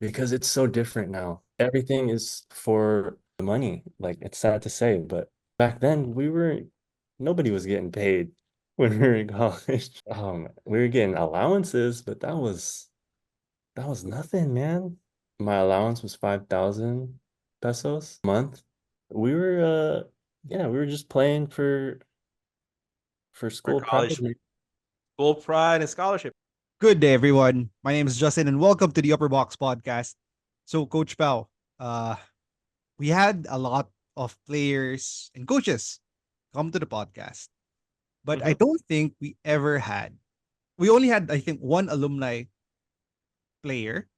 because it's so different now. Everything is for the money. Like it's sad to say, but back then nobody was getting paid when we were in college. We were getting allowances, but that was nothing, man. My allowance was 5,000 pesos a month. We were yeah, we were just playing for For school pride. college, school pride, and scholarship. Good day, everyone. My name is Justin, and welcome to the Upperbox Podcast. So, Coach Pao, uh, we had a lot of players and coaches come to the podcast, but I Mhm. don't think we ever had. We only had, I think, one alumni player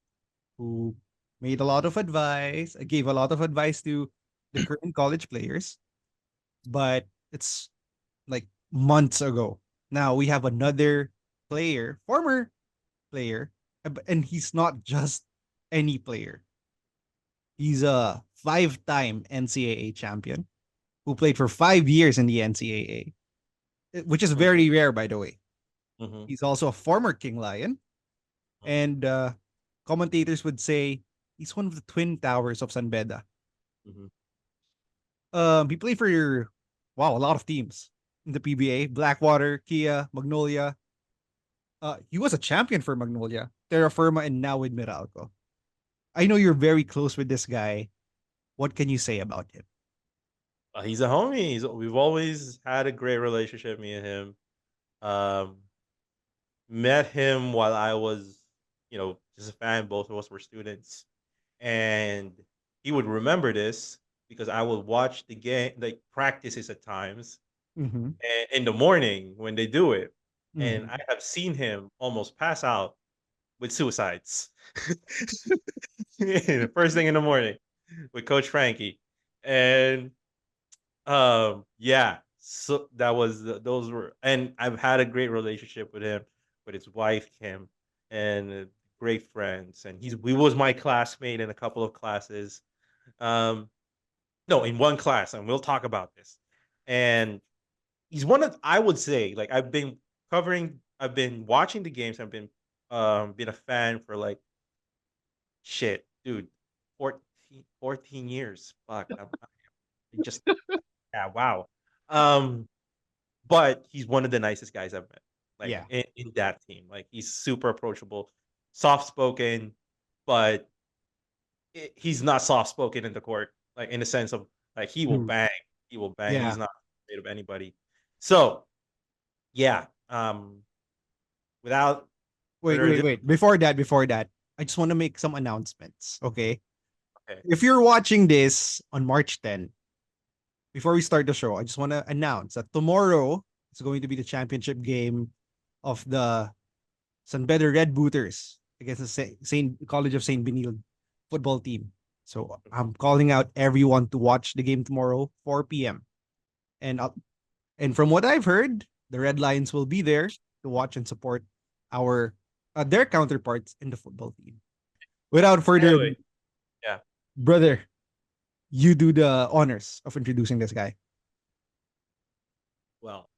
who made a lot of advice, gave a lot of advice to the current college players, but it's like months ago. Now we have another player, former player, and he's not just any player. He's a five-time NCAA champion who played for 5 years in the NCAA, which is Mhm. very rare, by the way. Mhm. He's also a former King Lion, and commentators would say he's one of the twin towers of San Beda. Mhm. He played for a lot of teams in the PBA: Blackwater, Kia, Magnolia. He was a champion for Magnolia, Terra Firma, and now with Meralco. I know you're very close with this guy. What can you say about him? He's a homie. We've always had a great relationship, me and him. Um, Met him while I was, just a fan. Both of us were students, and he would remember this because I would watch the game, like practices at times, Mm-hmm. and in the morning when they do it, and Mm-hmm. I have seen him almost pass out with suicides. First thing in the morning with Coach Frankie, and yeah, so those were, and I've had a great relationship with him, with his wife Kim, and great friends, and he was my classmate in a couple of classes. Um, no, in one class, and we'll talk about this. And he's one of, I would say, like I've been watching the games, I've been a fan for like shit, dude, 14 years. Fuck, I'm just yeah, wow. Um, but he's one of the nicest guys I've met, like Yeah. in that team. Like he's super approachable, soft spoken, but he's not soft spoken in the court, like in the sense of like True. he will bang. He's Yeah. not afraid of anybody. So yeah, without Wait, further wait, ado, wait. Before that, I just want to make some announcements. Okay. okay. If you're watching this on March 10th, before we start the show, I just want to announce that tomorrow is going to be the championship game of the San Beda Red Booters against the Saint College of Saint Benil football team. So I'm calling out everyone to watch the game tomorrow, 4 p.m. And and from what I've heard, the Red Lions will be there to watch and support our their counterparts in the football team. Without further Anyway, ado, yeah. brother, you do the honors of introducing this guy. Well,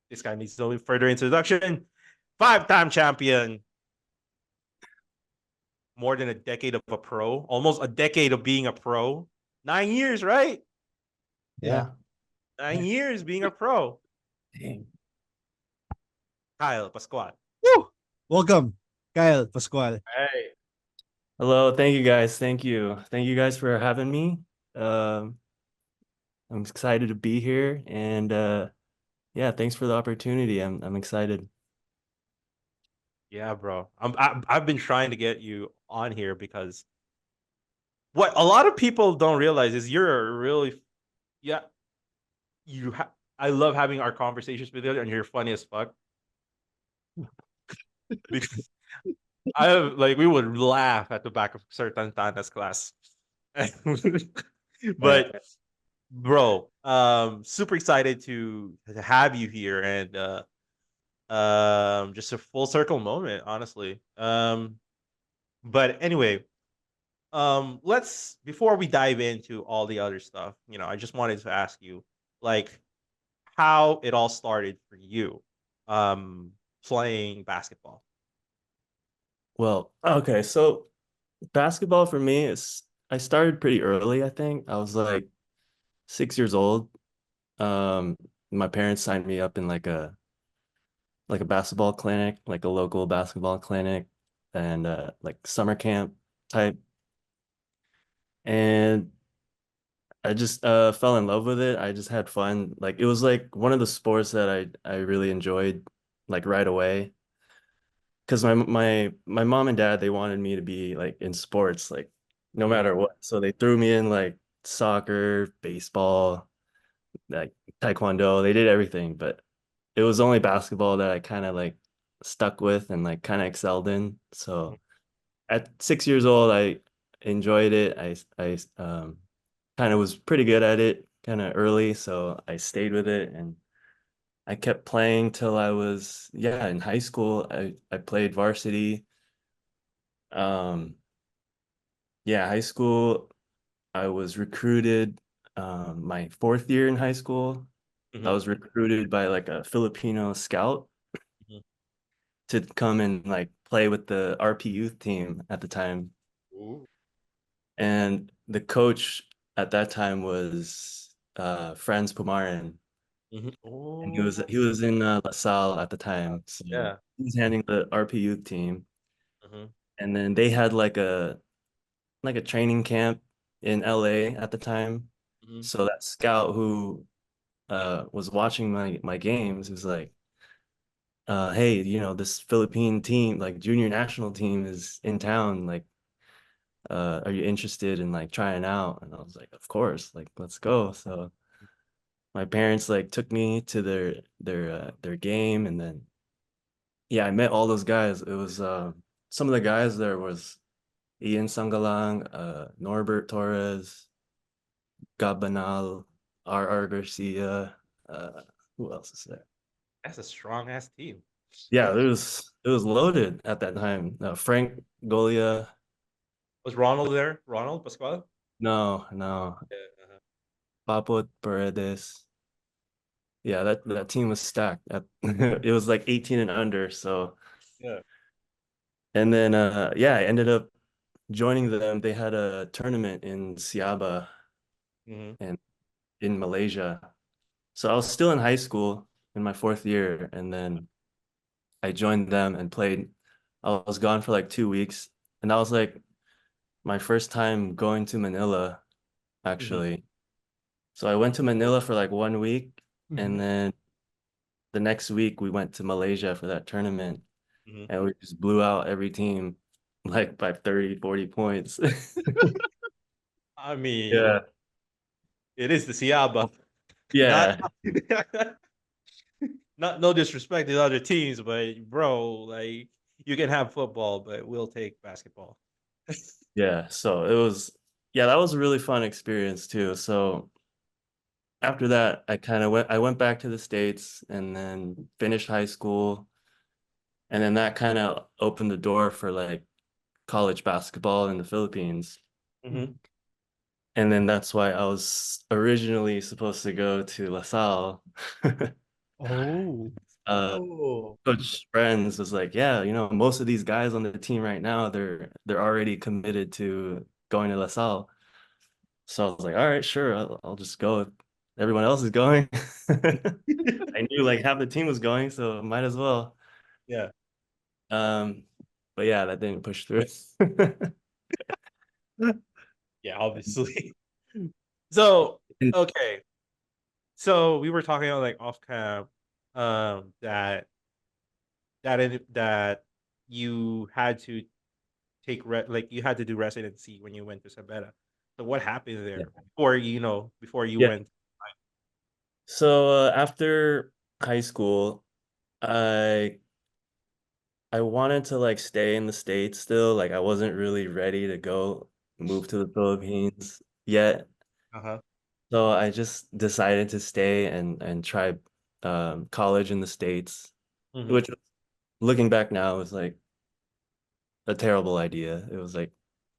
this guy needs no further introduction. Five-time champion, more than a decade of a pro, almost a decade of being a pro. 9 years, right? Yeah. Yeah. 9 years being a pro. Dang. Kyle Pascual. Woo! Welcome, Kyle Pascual. Hey. Hello, thank you guys. Thank you. Thank you guys for having me. Um, I'm excited to be here and yeah, thanks for the opportunity. I'm excited. Yeah, bro. I've been trying to get you on here because what a lot of people don't realize is you're a really, yeah, I love having our conversations with you and you're funny as fuck. Because like we would laugh at the back of certain Tana's class. Yeah. But bro, super excited to have you here, and just a full circle moment, honestly. But anyway, let's, before we dive into all the other stuff, I just wanted to ask you, like, how it all started for you, um playing basketball. Well, okay, so Basketball for me is I started pretty early, I think. I was like 6 years old. Um, my parents signed me up in like a basketball clinic, like a local basketball clinic and like summer camp type. And I just fell in love with it. I just had fun. Like it was like one of the sports that I really enjoyed like right away. Because my mom and dad they wanted me to be like in sports like no Mhm. matter what. So they threw me in like soccer, baseball, like taekwondo. They did everything, but it was only basketball that I kind of like stuck with and like kind of excelled in. Mhm. So at 6 years old, I enjoyed it. I kind of was pretty good at it kind of early, so I stayed with it and I kept playing till I was yeah in high school. I played varsity. Um, yeah, high school. I was recruited my fourth year in high school. I Mhm. was recruited by like a Filipino scout Mhm. to come and like play with the RP youth team at the time. Ooh. And the coach at that time was Franz Pumarin. Mhm. And Oh, he was in LaSalle at the time. So yeah. he was handling the RP youth team. Mhm. And then they had like a training camp in LA at the time. Mhm. So that scout who was watching my games was like, hey, you know, this Philippine team, like junior national team is in town. Like, are you interested in like trying out? And I was like, of course, like let's go. So my parents like took me to their game and then yeah, I met all those guys. It was some of the guys there was Ian Sangalang, Norbert Torres, Gabanal, R. Garcia, who else is there? That's a strong ass team. Yeah, it was loaded at that time. Frank Golia, Was Ronald there? Ronald Pascual? no, Yeah. Uh-huh. Papo Paredes. Yeah, that team was stacked. It was like 18 and under. So, Yeah. and then yeah, I ended up joining them. They had a tournament in Siaba Mhm. and in Malaysia. So I was still in high school in my fourth year, and then I joined them and played. I was gone for like 2 weeks, and that was like my first time going to Manila, Mhm. actually. So I went to Manila for like 1 week, and Mhm. then the next week we went to Malaysia for that tournament, Mhm. and we just blew out every team like by 30, 40 points. I mean, Yeah. it is the Siaba. Not Yeah. not no disrespect to the other teams, but bro, like you can have football, but we'll take basketball. Yeah. So it was, yeah, that was a really fun experience too. So after that, I went back to the States and then finished high school. And then that kind of opened the door for like college basketball in the Philippines. Mhm. Mhm. And then that's why I was originally supposed to go to LaSalle. Oh. uh, Oh. Coach Friends was like, yeah, you know, most of these guys on the team right now, they're already committed to going to LaSalle. So I was like, all right, sure, I'll just go if everyone else is going. I knew like half the team was going, so might as well. Yeah. Um, but yeah, that didn't push through. Yeah, obviously. So, okay. So we were talking about like off cam, that that you had to like you had to do residency when you went to San Beda. So what happened Yeah. there before before you Yeah. went? So after high school, I I wanted to like stay in the States still. Like I wasn't really ready to go move to the Philippines yet. Uh huh. So I just decided to stay and try college in the States, Hmm. which looking back now was like a terrible idea. It was like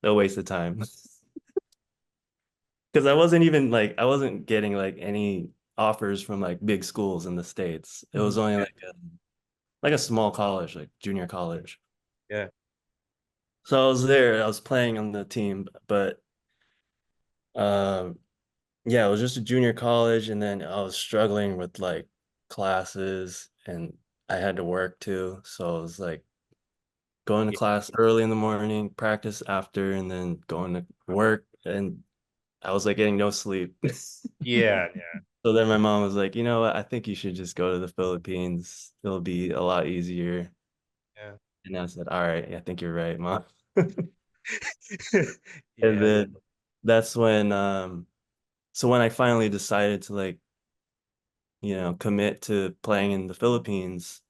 a waste of time. Because I wasn't even like I wasn't getting like any offers from like big schools in the States. It was Mhm. only like a small college, like junior college. Yeah. So I was there. I was playing on the team, but um, yeah, it was just a junior college, and then I was struggling with like classes, and I had to work too. So I was like going to Yeah, class early in the morning, practice after, and then going to work, and I was like getting no sleep. yeah, So then my mom was like, you know what? I think you should just go to the Philippines. It'll be a lot easier. yeah, And I said, all right, I think you're right, mom. yeah, And yeah. then that's when so when I finally decided to like, commit to playing in the Philippines,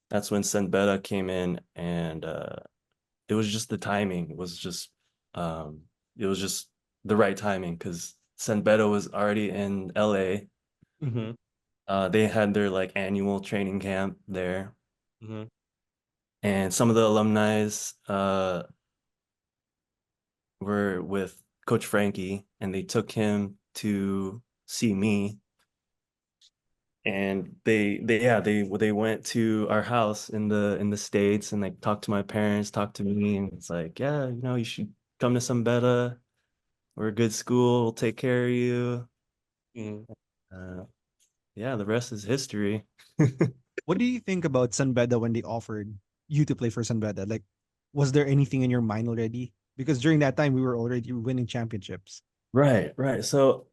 that's when San Beda came in, and it was just the timing. Um it was just the right timing because San Beda was already in LA. Mm-hmm, They had their like annual training camp there, mm-hmm, and some of the alumni were with Coach Frankie, and they took him to see me. And they went to our house in the States and like talked to my parents, talked to me, and it's like, yeah, you should come to some Beta. We're a good school. We'll take care of you. mm-hmm. Uh, yeah, the rest is history. What do you think about San Beda when they offered you to play for San Beda? Like, was there anything in your mind already? Because during that time, we were already winning championships. Right, right. So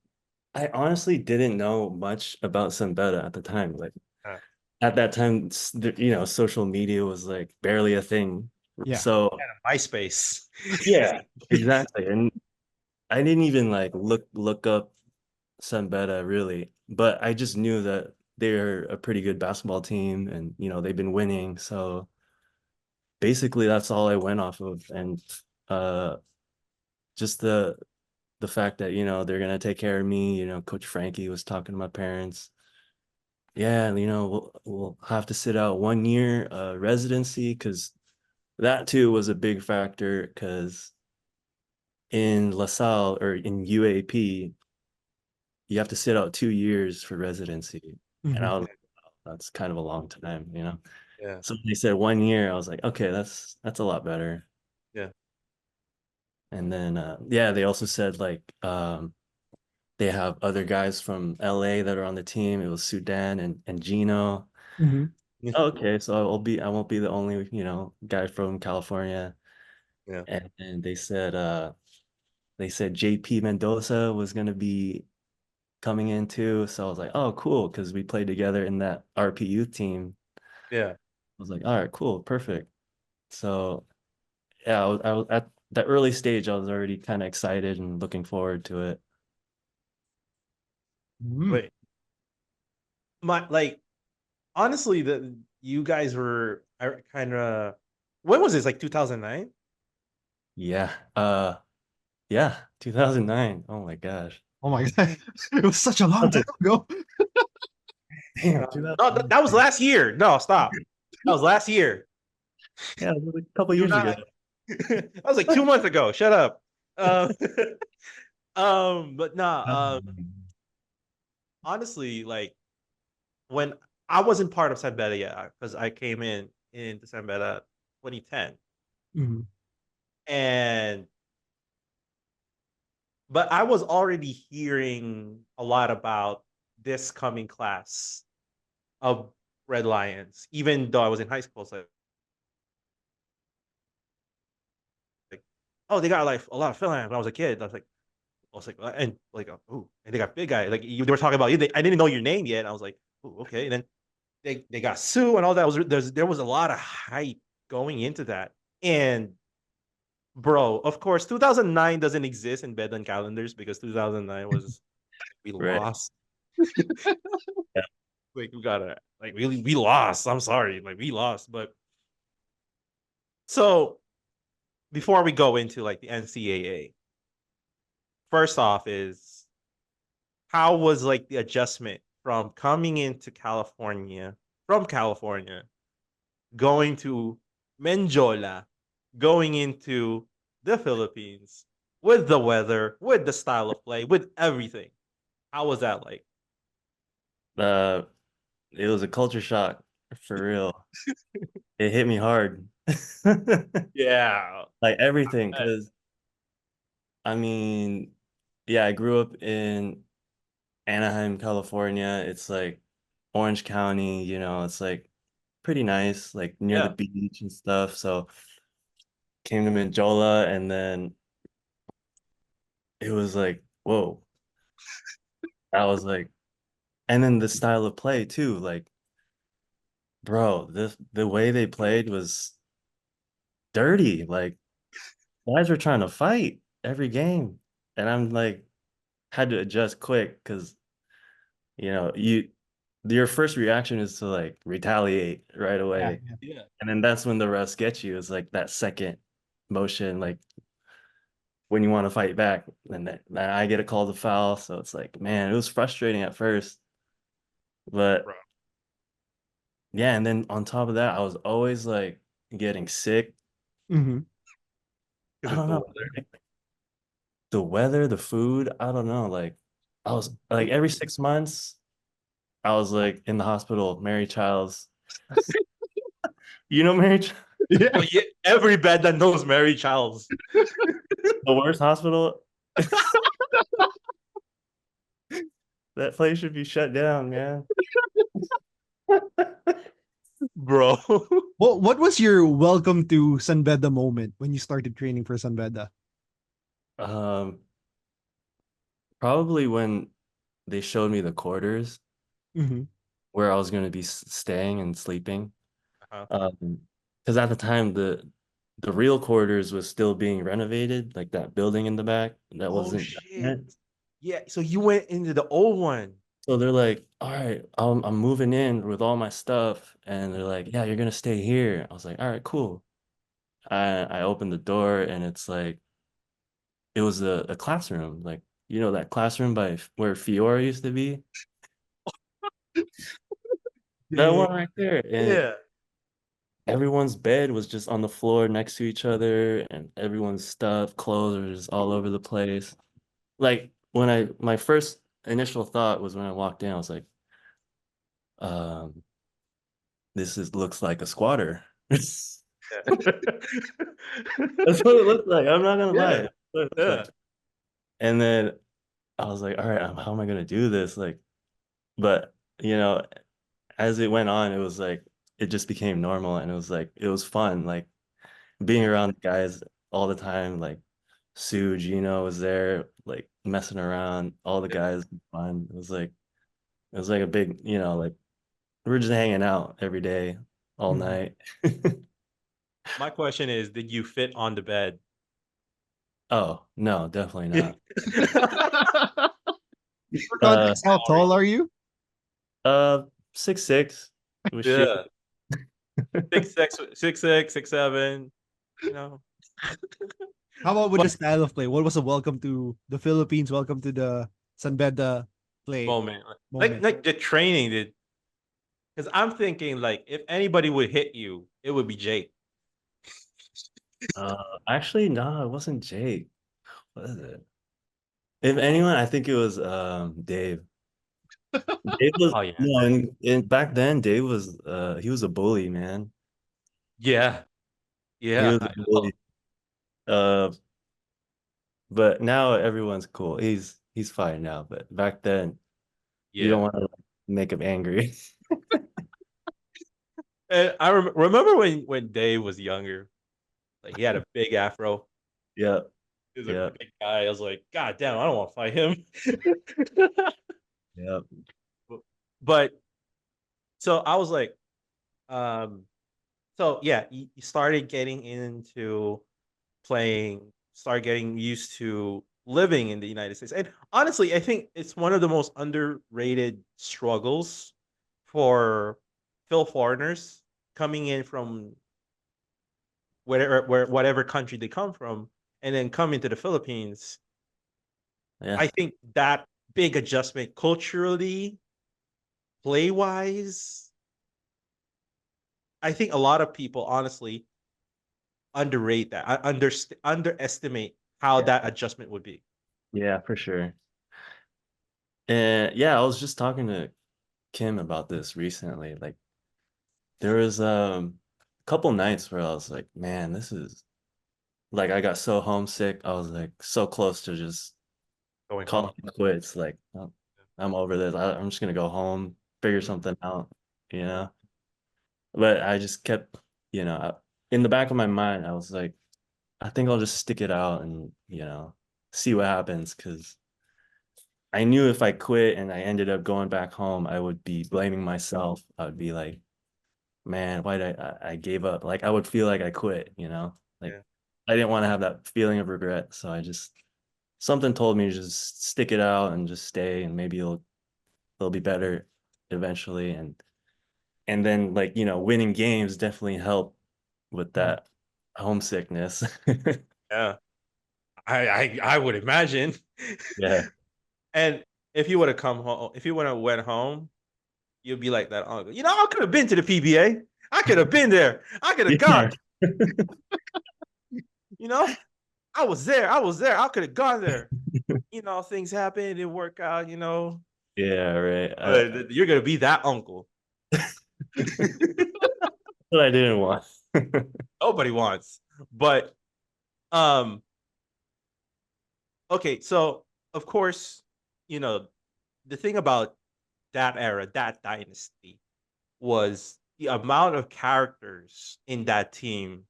I honestly didn't know much about San Beda at the time. Like Uh, at that time, social media was like barely a thing. Yeah. So MySpace. yeah, exactly. And I didn't even like look up San Beda really, but I just knew that they're a pretty good basketball team, and they've been winning. So basically that's all I went off of. And uh just the fact that they're gonna take care of me. Coach Frankie was talking to my parents. Yeah, we'll have to sit out 1 year residency, because that too was a big factor, because in LaSalle or in UAP you have to sit out 2 years for residency. And Mhm. I was like, "Wow, that's kind of a long time. Yeah, So they said 1 year. I was like, okay, that's a lot better. yeah, And then yeah, they also said like they have other guys from LA that are on the team. It was Sudan and Gino. Mhm. yeah, Okay, so I won't be the only, guy from California. yeah. And they said JP Mendoza was gonna be coming in too. So I was like, oh, cool, because we played together in that RPU team. Yeah. I was like, all right, cool, perfect. So yeah, I was at the early stage. I was already kind of excited and looking forward to it. Mm. Wait, my like honestly, the you guys were kind of when was this? Like 2009? Yeah, yeah, 2009. Oh my gosh, Oh my god. It was such a long time ago. damn, No, that was 2009. last year. No, stop. That was last year. Yeah, it was a couple Do years not. ago. That was like 2 months ago. Shut up. Um, but nah. Honestly, like when I wasn't part of San Beda yet, because I came in into San Beda 2010, Mhm. and but I was already hearing a lot about this coming class of Red Lions, even though I was in high school. So like, oh, they got like a lot of Finland when I was a kid. I was like, and like, oh, and they got big guy. Like they were talking about you. I didn't know your name yet. I was like, oh, okay. And then they got Sue and all that. There was a lot of hype going into that. And bro, of course, 2009 doesn't exist in Bedouin calendars because 2009 was we Right. lost. Yeah. Like we gotta like we lost. I'm sorry, like we lost. But so before we go into like the NCAA, first off is how was like the adjustment from coming into California from California, going to Mendiola, going into the Philippines with the weather, with the style of play, with everything. How was that like? Uh, it was a culture shock for real. It hit me hard. Yeah. Like everything, because I mean, yeah, I grew up in Anaheim, California. It's like Orange County, it's like pretty nice, like near the Yeah. beach and stuff. So came to Mendiola, and then it was like, whoa, I was like, and then the style of play too, like, bro, the way they played was dirty. Like guys were trying to fight every game, and I'm like, had to adjust quick because you your first reaction is to like retaliate right Yeah, away. yeah. Yeah. And then that's when the refs get you. It's like that second motion, like when you want to fight back, and then I get a call to foul. So it's like, man, it was frustrating at first. But Bro. yeah, and then on top of that, I was always like getting sick. Mm-hmm. I Because of don't the know. weather. Like, the weather, the food, I don't know. Like I was like every 6 months, I was like in the hospital, Mary Child's. You know Mary Child's? Yeah. Oh, yeah. Every bed that knows Mary Childs. The worst hospital. That place should be shut down, man. Bro. What was your welcome to San Beda moment when you started training for San Beda? Um, Probably when they showed me the quarters Mm-hmm. where I was going to be staying and sleeping. Uh-huh. Because at the time the real quarters was still being renovated, like that building in the back that Oh wasn't done shit. yet. Yeah. So you went into the old one. So they're like, "All right, I'm moving in with all my stuff," and they're like, "Yeah, you're gonna stay here." I was like, "All right, cool." I opened the door and it's like it was a classroom, like that classroom by where Fiora used to be, that Yeah. one right there, and Yeah. everyone's bed was just on the floor next to each other, and everyone's stuff, clothes were just all over the place. Like when my first initial thought was when I walked in, I was like, um, this looks like a squatter. That's Yeah. what it looked like. I'm not gonna lie. Yeah. That's what it looked Yeah. like. And then I was like, all right, how am I gonna do this? Like, but as it went on, it was like it just became normal, and it was like it was fun, like being around guys all the time. Like Sue, Gino was there, like messing around. All the Yeah. guys, fun. It was like a big, like we were just hanging out every day, all Mhm. night. My question is, did you fit on the bed? Oh no, definitely not. For Uh, context, how tall are you? uh, 6'6" was shit. Yeah. 6'6", 6'6", 6'7", you know. How about with But the style of play? What was the welcome to the Philippines? Welcome to the San Beda play moment. Like moment. like the training did, because I'm thinking like if anybody would hit you, it would be Jake. Actually, no, it wasn't Jake. What is it? If anyone, I think it was Dave. Dave was Oh yeah. no, and back then Dave was he was a bully, man. Yeah. He Yeah. was a I know. bully. Uh, but now everyone's cool. He's fine now. But back then, you don't Yeah. want to make him angry. And I remember when Dave was younger, like he had a big afro. Yeah, He was a yeah, big guy. I was like, God damn, I don't want to fight him. yeah, But so I was like, um, so yeah, you started getting into playing, start getting used to living in the United States. And honestly, I think it's one of the most underrated struggles for Phil foreigners coming in from whatever country they come from and then coming to the Philippines. yeah, I think that big adjustment culturally, play wise, I think a lot of people honestly underrate that. I underestimate how yeah, that adjustment would be. yeah, for sure. And yeah, I was just talking to Kim about this recently. Like there was couple nights where I was like, man, this is like I got so homesick. I was like so close to just Going home. calling it quits. Like, oh, I'm over this. I'm just gonna go home, figure Mhm. something out, you know. But I just kept, in the back of my mind, I was like, I think I'll just stick it out and, see what happens. Because I knew if I quit and I ended up going back home, I would be blaming myself. I would be like, man, why did I gave up? Like I would feel like I quit, like Yeah. I didn't want to have that feeling of regret. So I just something told me to just stick it out and just stay and maybe it'll be better eventually. And then like, winning games definitely help with Mhm. that homesickness. Yeah. I would imagine. Yeah. And if you would have come home, if you would have went home, you'd be like that uncle. I could have been to the PBA. I could have been there. I could have gone. Yeah. You know, I was there. I was there. I could have gone there. Things happen. It didn't work out. Yeah, right. But you're gonna be that uncle. What I didn't want. Nobody wants. But um, okay. So of course, you know the thing about that era, that dynasty, was the amount of characters in that team,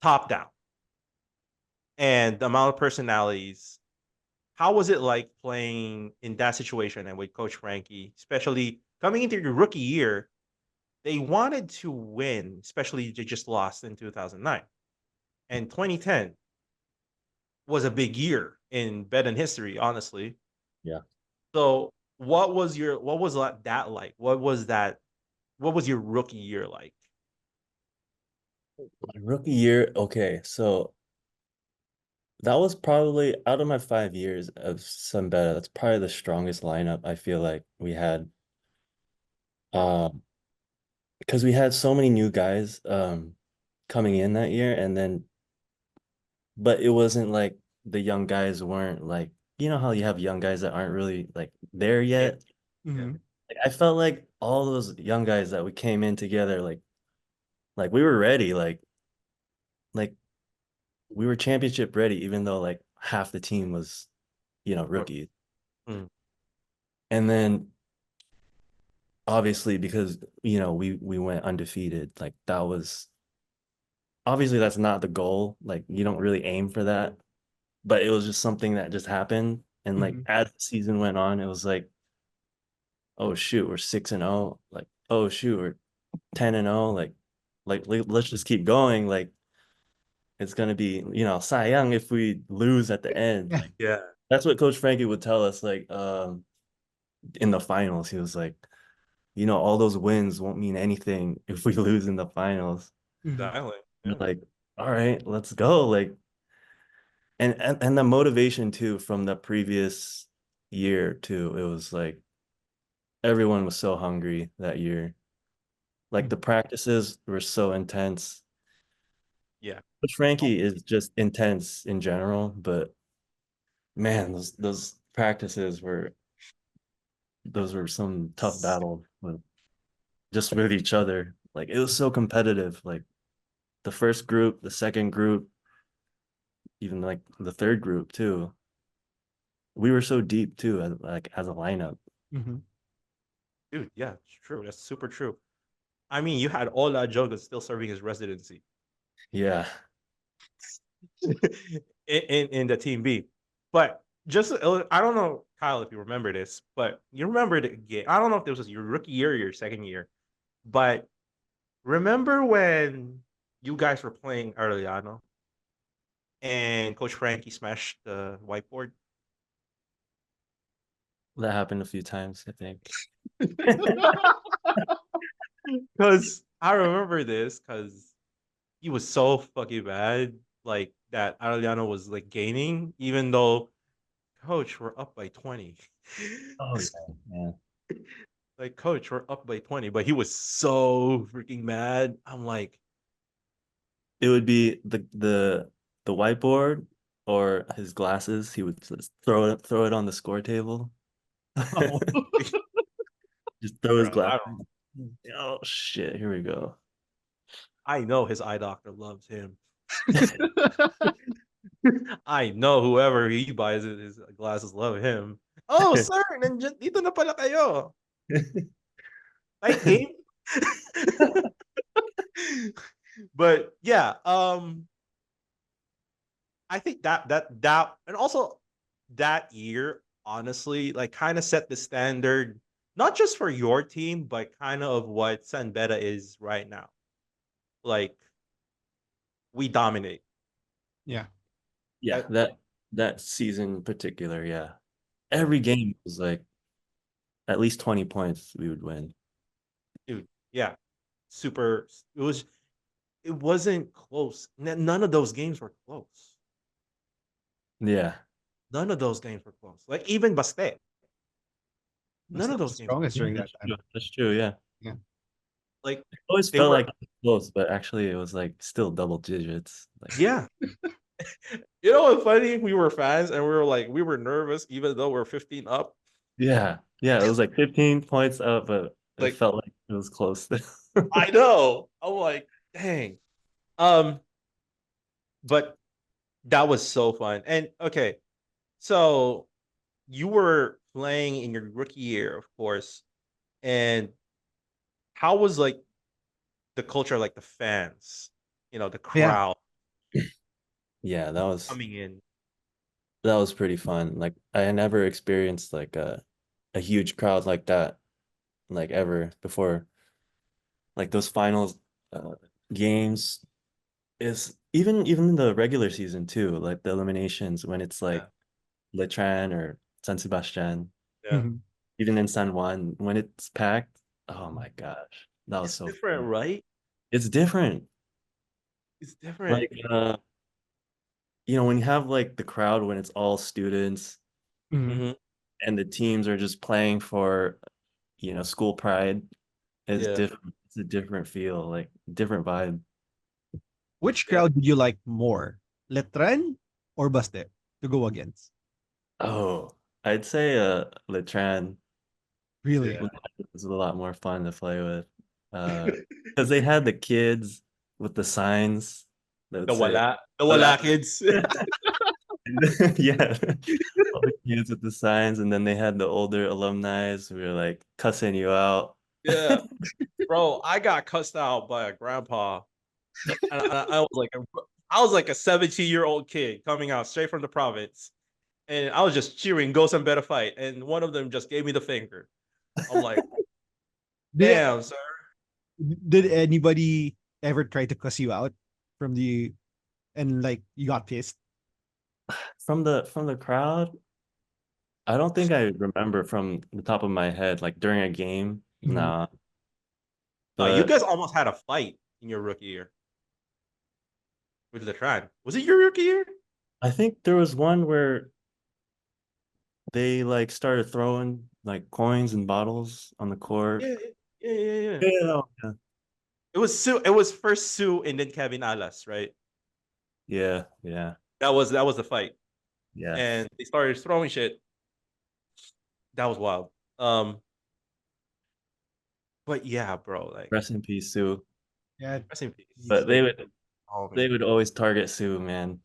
top down, and the amount of personalities. How was it like playing in that situation and with Coach Frankie, especially coming into your rookie year? They wanted to win, especially they just lost in 2009. And 2010 was a big year in bet and history, honestly. Yeah. So, what was that like? What was your rookie year like? My rookie year, okay, so that was probably out of my 5 years of San Beda, that's probably the strongest lineup I feel like we had. Um, because we had so many new guys coming in that year, and then but it wasn't like the young guys weren't like, how you have young guys that aren't really like there Yeah, yet. yeah. Mhm. Like, I felt like all those young guys that we came in together, like we were ready, like we were championship ready, even though like half the team was, rookies. Mm, And then obviously because we went undefeated, like that was obviously that's not the goal. Like you don't really aim for that, but it was just something that just happened. And like Mhm. as the season went on, it was like, oh shoot, we're 6-0. Like, oh shoot, we're 10-0. Let's just keep going. Like it's gonna be, Cy Young if we lose at the end. Yeah. Like yeah, that's what Coach Frankie would tell us, like in the finals. He was like, all those wins won't mean anything if we lose in the finals. Mhm. exactly. You're Yeah, like, all right, let's go. Like, and the motivation too from the previous year too. It was like everyone was so hungry that year. Like the Mhm. practices were so intense. yeah. But Frankie is just intense in general, but man, those practices were those were some tough battles with just with each other. Like it was so competitive. Like the first group, the second group, even like the third group too. We were so deep too, as a lineup. Mhm. Dude, yeah, it's true. That's super true. I mean, you had all that Joga still serving his residency Yeah. in the team B. But I don't know, Kyle, if you remember this, but you remember the game. I don't know if this was your rookie year or your second year, but remember when you guys were playing Arellano and Coach Frankie smashed the whiteboard? That happened a few times, I think. Because I remember this because he was so fucking bad, like that Arellano was like gaining, even though coach, we're up by 20. Oh yeah. Yeah. Like, coach, we're up by 20, but he was so freaking mad. I'm like, It would be the whiteboard or his glasses. He would just throw it on the score table. Oh. Just throw his bro, I glasses. don't. Oh shit, here we go. I know his eye doctor loves him. I know whoever he buys his glasses love him. Oh, sir, dito na pala kayo. Night game. But yeah, I think that and also that year, honestly, like kind of set the standard, not just for your team, but kind of what San Beda is right now. Like we dominate. Yeah. Yeah, That that season in particular, yeah. Every game was like at least 20 points we would win. dude, yeah, super. It wasn't close. None of those games were close. Yeah. None of those games were close. Like even Baste, That's none of the those games were strongest Yeah, during that that's time. true. That's true, yeah. Yeah. like It always they felt were. like it was close, but actually it was like still double digits. Like Yeah, you know what's funny? We were fans and we were nervous even though we're 15 up. yeah. Yeah, it was like 15 points up, but it Like felt like it was close. I know. I'm like, dang. Um, but that was so fun. And okay, so you were playing in your rookie year, of course. And how was like the culture, like the fans, the Yeah. crowd Yeah, coming in? that was pretty fun. Like I never experienced like a huge crowd like that like ever before. Like those finals uh, games is even in the regular season too, like the eliminations when it's Yeah, like Letran or San Sebastian, yeah. Mhm. even in San Juan when it's packed. Oh my gosh, that was It's so different, fun. right? It's different. It's different. Like when you have like the crowd when it's all students Mhm. Hmm. and the teams are just playing for school pride, it's Yeah. different. It's a different feel, like different vibe. Which Yeah. crowd did you like more? Letran or Baste to go against? Oh, I'd say Letran Really? Yeah. was a lot more fun to play with. Because they had the kids with the signs that would say The "Wala." wala kids. Yeah, all the kids with the signs, and then they had the older alumni who were like cussing you out. Yeah. Bro, I got cussed out by a grandpa. And I was like a 17-year-old kid coming out straight from the province. And I was just cheering, go some better fight. And one of them just gave me the finger. I'm like, Did damn, sir. did anybody ever try to cuss you out from the and like you got pissed? From the crowd, I don't think I remember from the top of my head, like during a game. Mhm. Nah, You but guys almost had a fight in your rookie year with the Tran. Was it your rookie year? I think there was one where they like started throwing like coins and bottles on the court. Yeah, yeah, yeah, yeah. Yeah, yeah, It was Sue. It was first Sue and then Kevin Alas, right? yeah, yeah. That was the fight, Yes. and they started throwing shit. That was wild. Um, but yeah, bro, like Rest in peace, Sue. Yeah. rest in peace. But they would Oh they man, would always target Sue, man.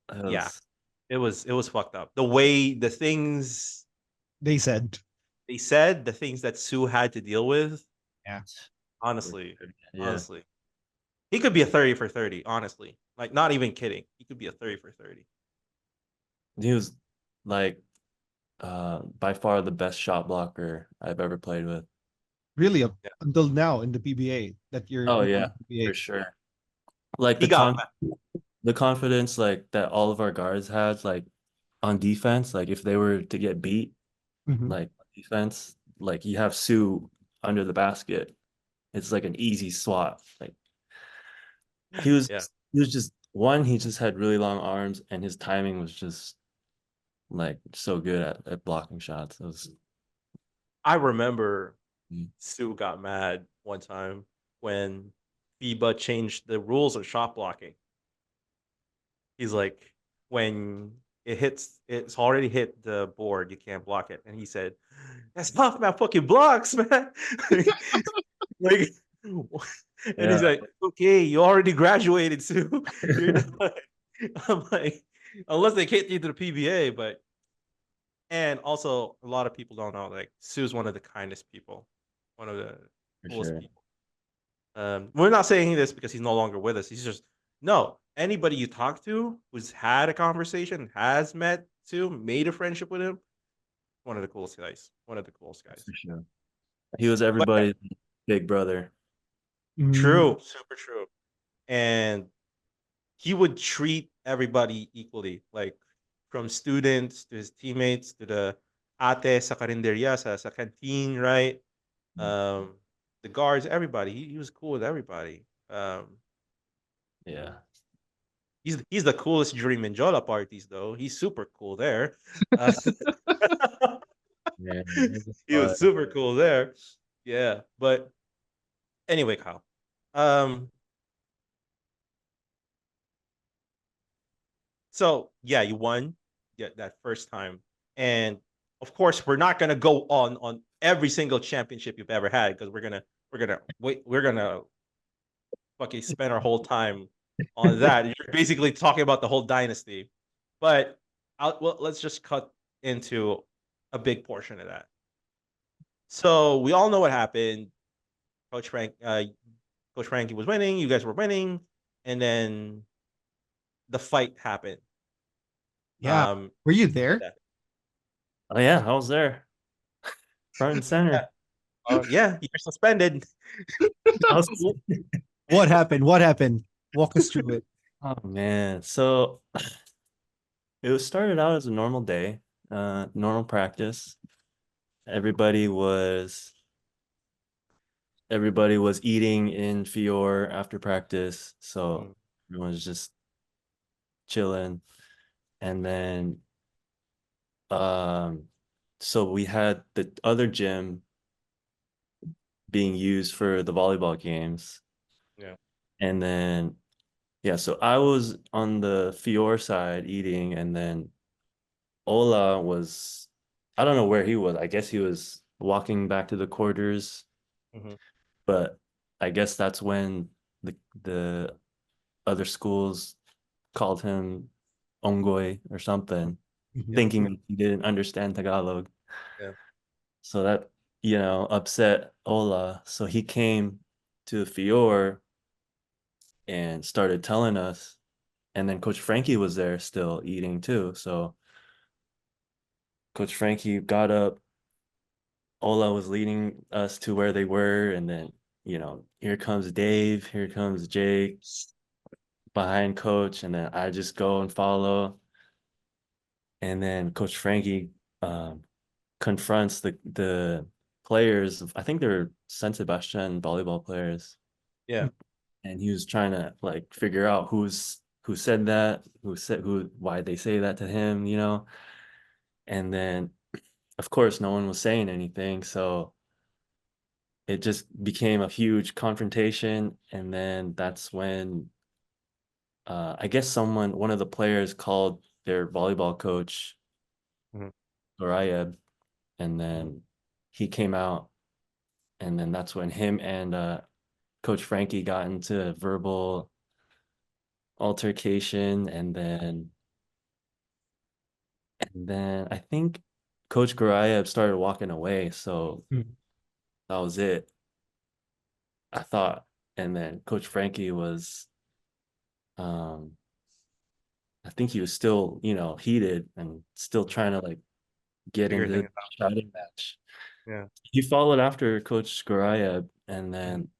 That yeah, was it was fucked up. The way the things They said. they said, the things that Sue had to deal with. Yeah. Honestly, yeah. honestly, he could be a 30 for 30. Honestly, like not even kidding, he could be a 30 for 30. He was like by far the best shot blocker I've ever played with. Really Yeah, until now in the PBA that Oh you're in yeah, the for PBA. sure. Like he got the confidence like that all of our guards had like on defense, like if they were to get beat, Mhm. like defense, like you have Sue under the basket. It's like an easy swat. Like he was yeah. he was just one, he just had really long arms and his timing was just like so good at blocking shots. It was I remember mm. Sue got mad one time when FIBA changed the rules of shot blocking. He's like, when it's already hit the board, you can't block it. And he said, "That's tough, man. Fucking blocks, man." like, And he's Yeah. like, okay, you already graduated, Sue. You're done. I'm like, unless they get you to the PBA, but and also a lot of people don't know, like Sue's one of the kindest people, one of the For coolest sure. people. We're not saying this because he's no longer with us. He's just no, anybody you talk to who's had a conversation, has met Sue, made a friendship with him, one of the coolest guys. One of the coolest guys. For sure. He was But yeah, everybody's big brother. Mm. true, super true. And he would treat everybody equally, like from students to his teammates to the ate sa karinderya, sa canteen, right? Um, the guards, everybody. He was cool with everybody. Yeah. He's the coolest during Mendiola parties, though. He's super cool there. Uh, Yeah. It was he fun. was super cool there. Yeah, but anyway, Kyle. Um, so yeah, you won. Yeah, that first time, and of course, we're not gonna go on every single championship you've ever had because we're gonna fucking spend our whole time on that. You're basically talking about the whole dynasty, but let's just cut into a big portion of that. So we all know what happened. Coach Frank, Coach Frankie was winning. You guys were winning, and then the fight happened. Yeah. Were you there? Yeah, Oh yeah, I was there, front and yeah, center. yeah. You're suspended. I was cool. What happened? What happened? Walk us through it. Oh man. So it was started out as a normal day, normal practice. Everybody was everybody was eating in Fior after practice, so Mm, everyone was just chilling. And then um so we had the other gym being used for the volleyball games. yeah. And then yeah, so I was on the Fior side eating, and then Ola was, I don't know where he was. I guess he was walking back to the quarters, Hmm. but I guess that's when the other schools called him Ongoy or something, Mhm. Yep. thinking that he didn't understand Tagalog. Yeah. So that, upset Ola. So he came to Fior and started telling us. And then Coach Frankie was there still eating too. So Coach Frankie got up. Ola was leading us to where they were. And then, here comes Dave, here comes Jake behind Coach. And then I just go and follow. And then Coach Frankie um, confronts the players. I think they're San Sebastian volleyball players. Yeah. And he was trying to like figure out who said that, why they say that to him. And then of course no one was saying anything, so it just became a huge confrontation. And then that's when I guess one of the players called their volleyball coach, Mhm. Gorayeb, and then he came out, and then that's when him and Coach Frankie got into verbal altercation. And then I think Coach Gorayeb started walking away, so Mhm. that was it, I thought. And then Coach Frankie was, um, I think he was still, heated and still trying to like get Figure into the things out. shouting match. Yeah. He followed after Coach Gorayeb, and Mhm. then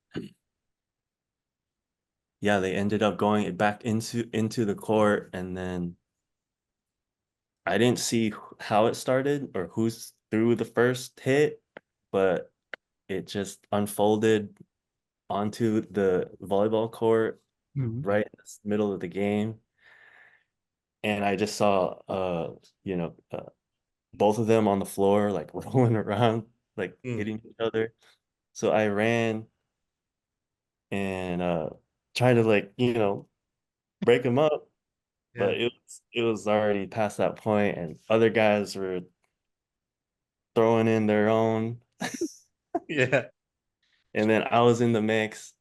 yeah, they ended up going back into the court. And then I didn't see how it started or who's threw the first hit, but it just unfolded onto the volleyball court Mhm. right in the middle of the game. And I just saw both of them on the floor like rolling around, like Mm. hitting each other. So I ran and tried to like break them up, Yeah. but it was already past that point, and other guys were throwing in their own. Yeah. and then I was in the mix.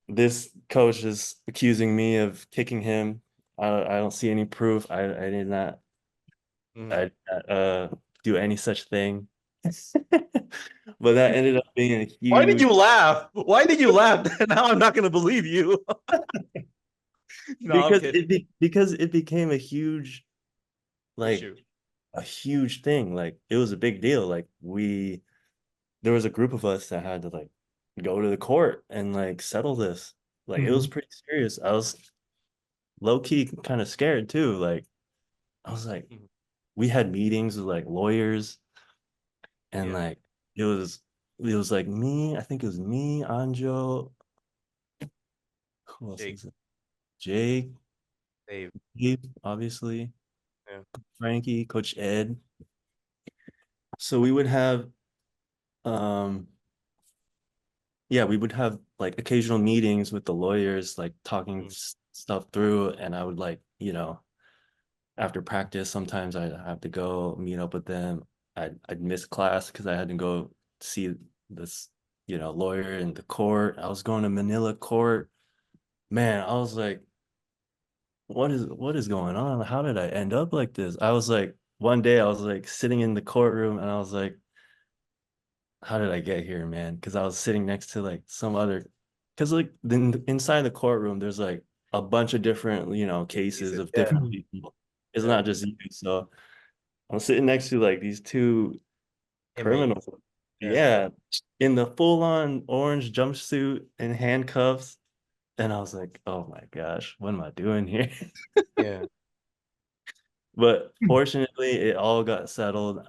This coach is accusing me of kicking him. I don't see any proof. I did not I did not, do any such thing. But that ended up being a Why did huge you laugh? Why did you laugh? Now I'm not gonna believe you. No, I'm kidding. because it became a huge like Issue. a huge thing. Like it was a big deal. Like there was a group of us that had to like go to the court and like settle this. Like it was Mhm. pretty serious. I was low key kind of scared too. Like I was like, Mhm. we had meetings with like lawyers and Yeah, like it was like me. I think it was me, Anjo. Who else Jake, was it? Jake, Dave. Dave, obviously, Yeah. Frankie, Coach Ed. So we would have um yeah, we would have like occasional meetings with the lawyers, like talking Mm. stuff through, and I would like, after practice, sometimes I'd have to go meet up with them. I'd miss class because I had to go see this, lawyer in the court. I was going to Manila court. Man, I was like, what is going on? How did I end up like this? I was like, one day I was like sitting in the courtroom and I was like, how did I get here, man? Because I was sitting next to like some other, because like inside the courtroom, there's like a bunch of different, He cases said, of yeah, different Mhm. people. It's yeah. not just you. So I'm sitting next to like these two Inmates. criminals. Yeah, Yeah, in the full-on orange jumpsuit and handcuffs. And I was like, oh my gosh, what am I doing here? yeah. But fortunately, it all got settled.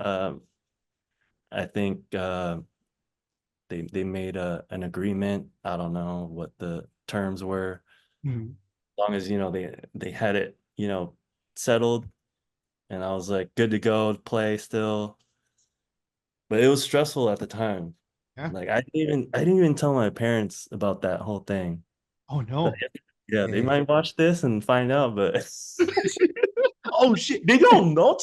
I think they made an agreement. I don't know what the terms were. Mhm. As long as they had it settled, and I was like good to go to play still. But it was stressful at the time. Yeah. Like I didn't even tell my parents about that whole thing. Oh But no. yeah, they Yeah. might watch this and find out. But Oh shit! They don't know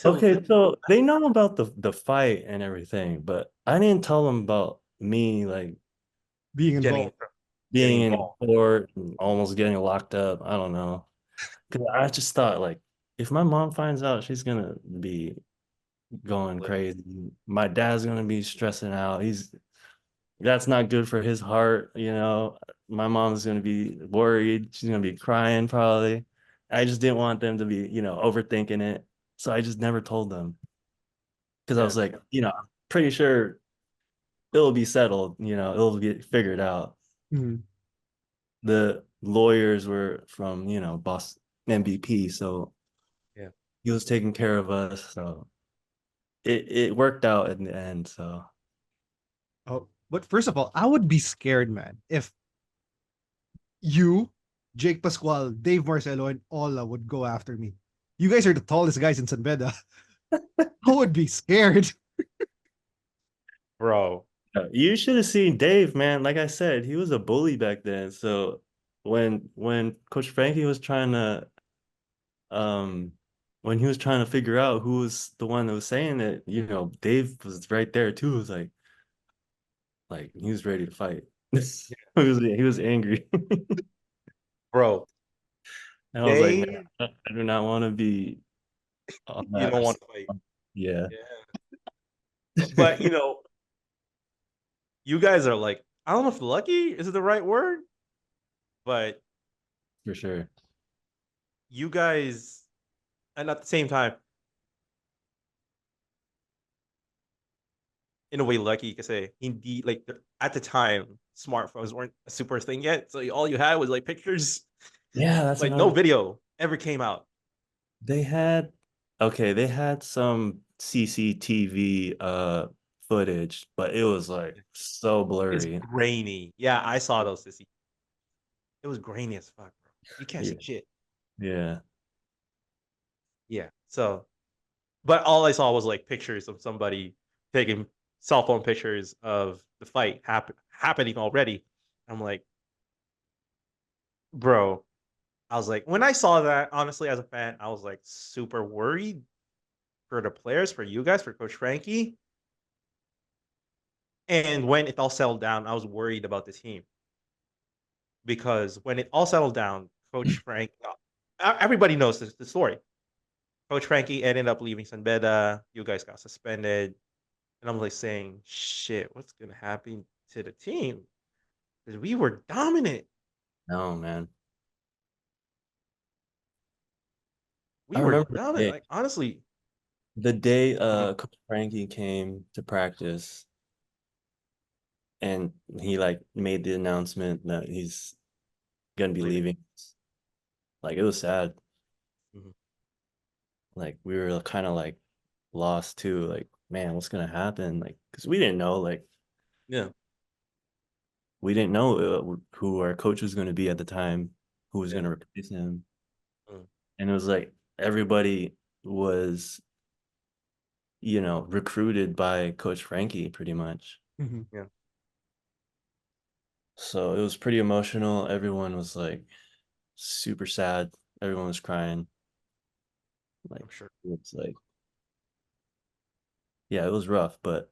okay, so they know about the fight and everything, but I didn't tell them about me like Being getting involved. getting being in involved. court and almost getting locked up. I don't know. Because I just thought like if my mom finds out, she's gonna be going Livid. crazy. My dad's gonna be stressing out. That's not good for his heart. My mom's gonna be worried. She's gonna be crying probably. I just didn't want them to be overthinking it. So I just never told them. Because I Yeah, was like, I'm pretty sure it'll be settled, it'll get figured out. Mhm. The lawyers were from Boston MVP, so yeah. he was taking care of us. So it worked out in the end. So Oh, but first of all, I would be scared, man, if you, Jake Pascual, Dave Marcelo, and Ola would go after me. You guys are the tallest guys in San Beda. I would be scared. Bro. you should have seen Dave, man. Like I said, he was a bully back then. So when Coach Frankie was trying to um when he was trying to figure out who was the one that was saying it, Dave was right there too. It was like he was ready to fight. He was angry. Bro, And I was like, man, they I do not want to be on you don't that. want to fight. Yeah, Yeah. But you guys are like, I don't know if lucky is it the right word, but for sure. you guys, and at the same time, in a way, lucky you could say, indeed, like at the time, smartphones weren't a super thing yet. So all you had was like pictures, Yeah, that's like no another. video ever came out. They had okay, they had some CCTV footage, but it was like so It's blurry. grainy. Yeah, I saw those. Sissy. It was grainy as fuck, bro. You can't Yeah, see shit. yeah. Yeah. So, but all I saw was like pictures of somebody taking cell phone pictures of the fight happening already. I'm like, bro. I was like, when I saw that, honestly, as a fan, I was like super worried for the players, for you guys, for Coach Frankie. And when it all settled down, I was worried about the team because when it all settled down, Coach Frank, everybody knows the story. Coach Frankie ended up leaving San Beda. You guys got suspended. And I'm like saying, shit, what's going to happen to the team? Because we were dominant. No, man. I We were remember dominant. Like, honestly. the day Uh-huh. Coach Frankie came to practice and he like made the announcement that he's gonna be leaving. Like it was sad. Mhm. Like we were kind of like lost too. Like, man, what's gonna happen? Like, because we didn't know. Like, Yeah. we didn't know who our coach was gonna be at the time, who was Yeah. gonna replace him, Mm. and it was like everybody was, recruited by Coach Frankie pretty much. Mhm. Yeah. So it was pretty emotional. Everyone was like super sad. Everyone was crying. Like I'm sure. it's like, yeah, it was rough, but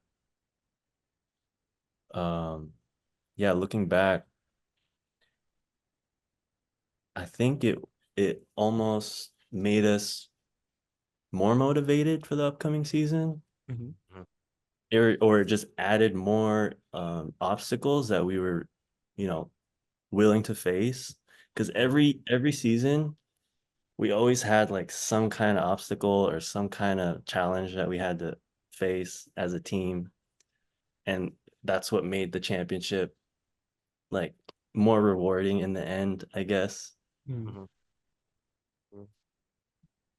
um, yeah, looking back, I think it almost made us more motivated for the upcoming season, Mhm. Mhm. or it just added more obstacles that we were, you know, willing to face. Because every season we always had like some kind of obstacle or some kind of challenge that we had to face as a team, and that's what made the championship like more rewarding in the end, I guess. Mhm. Mhm. Mhm.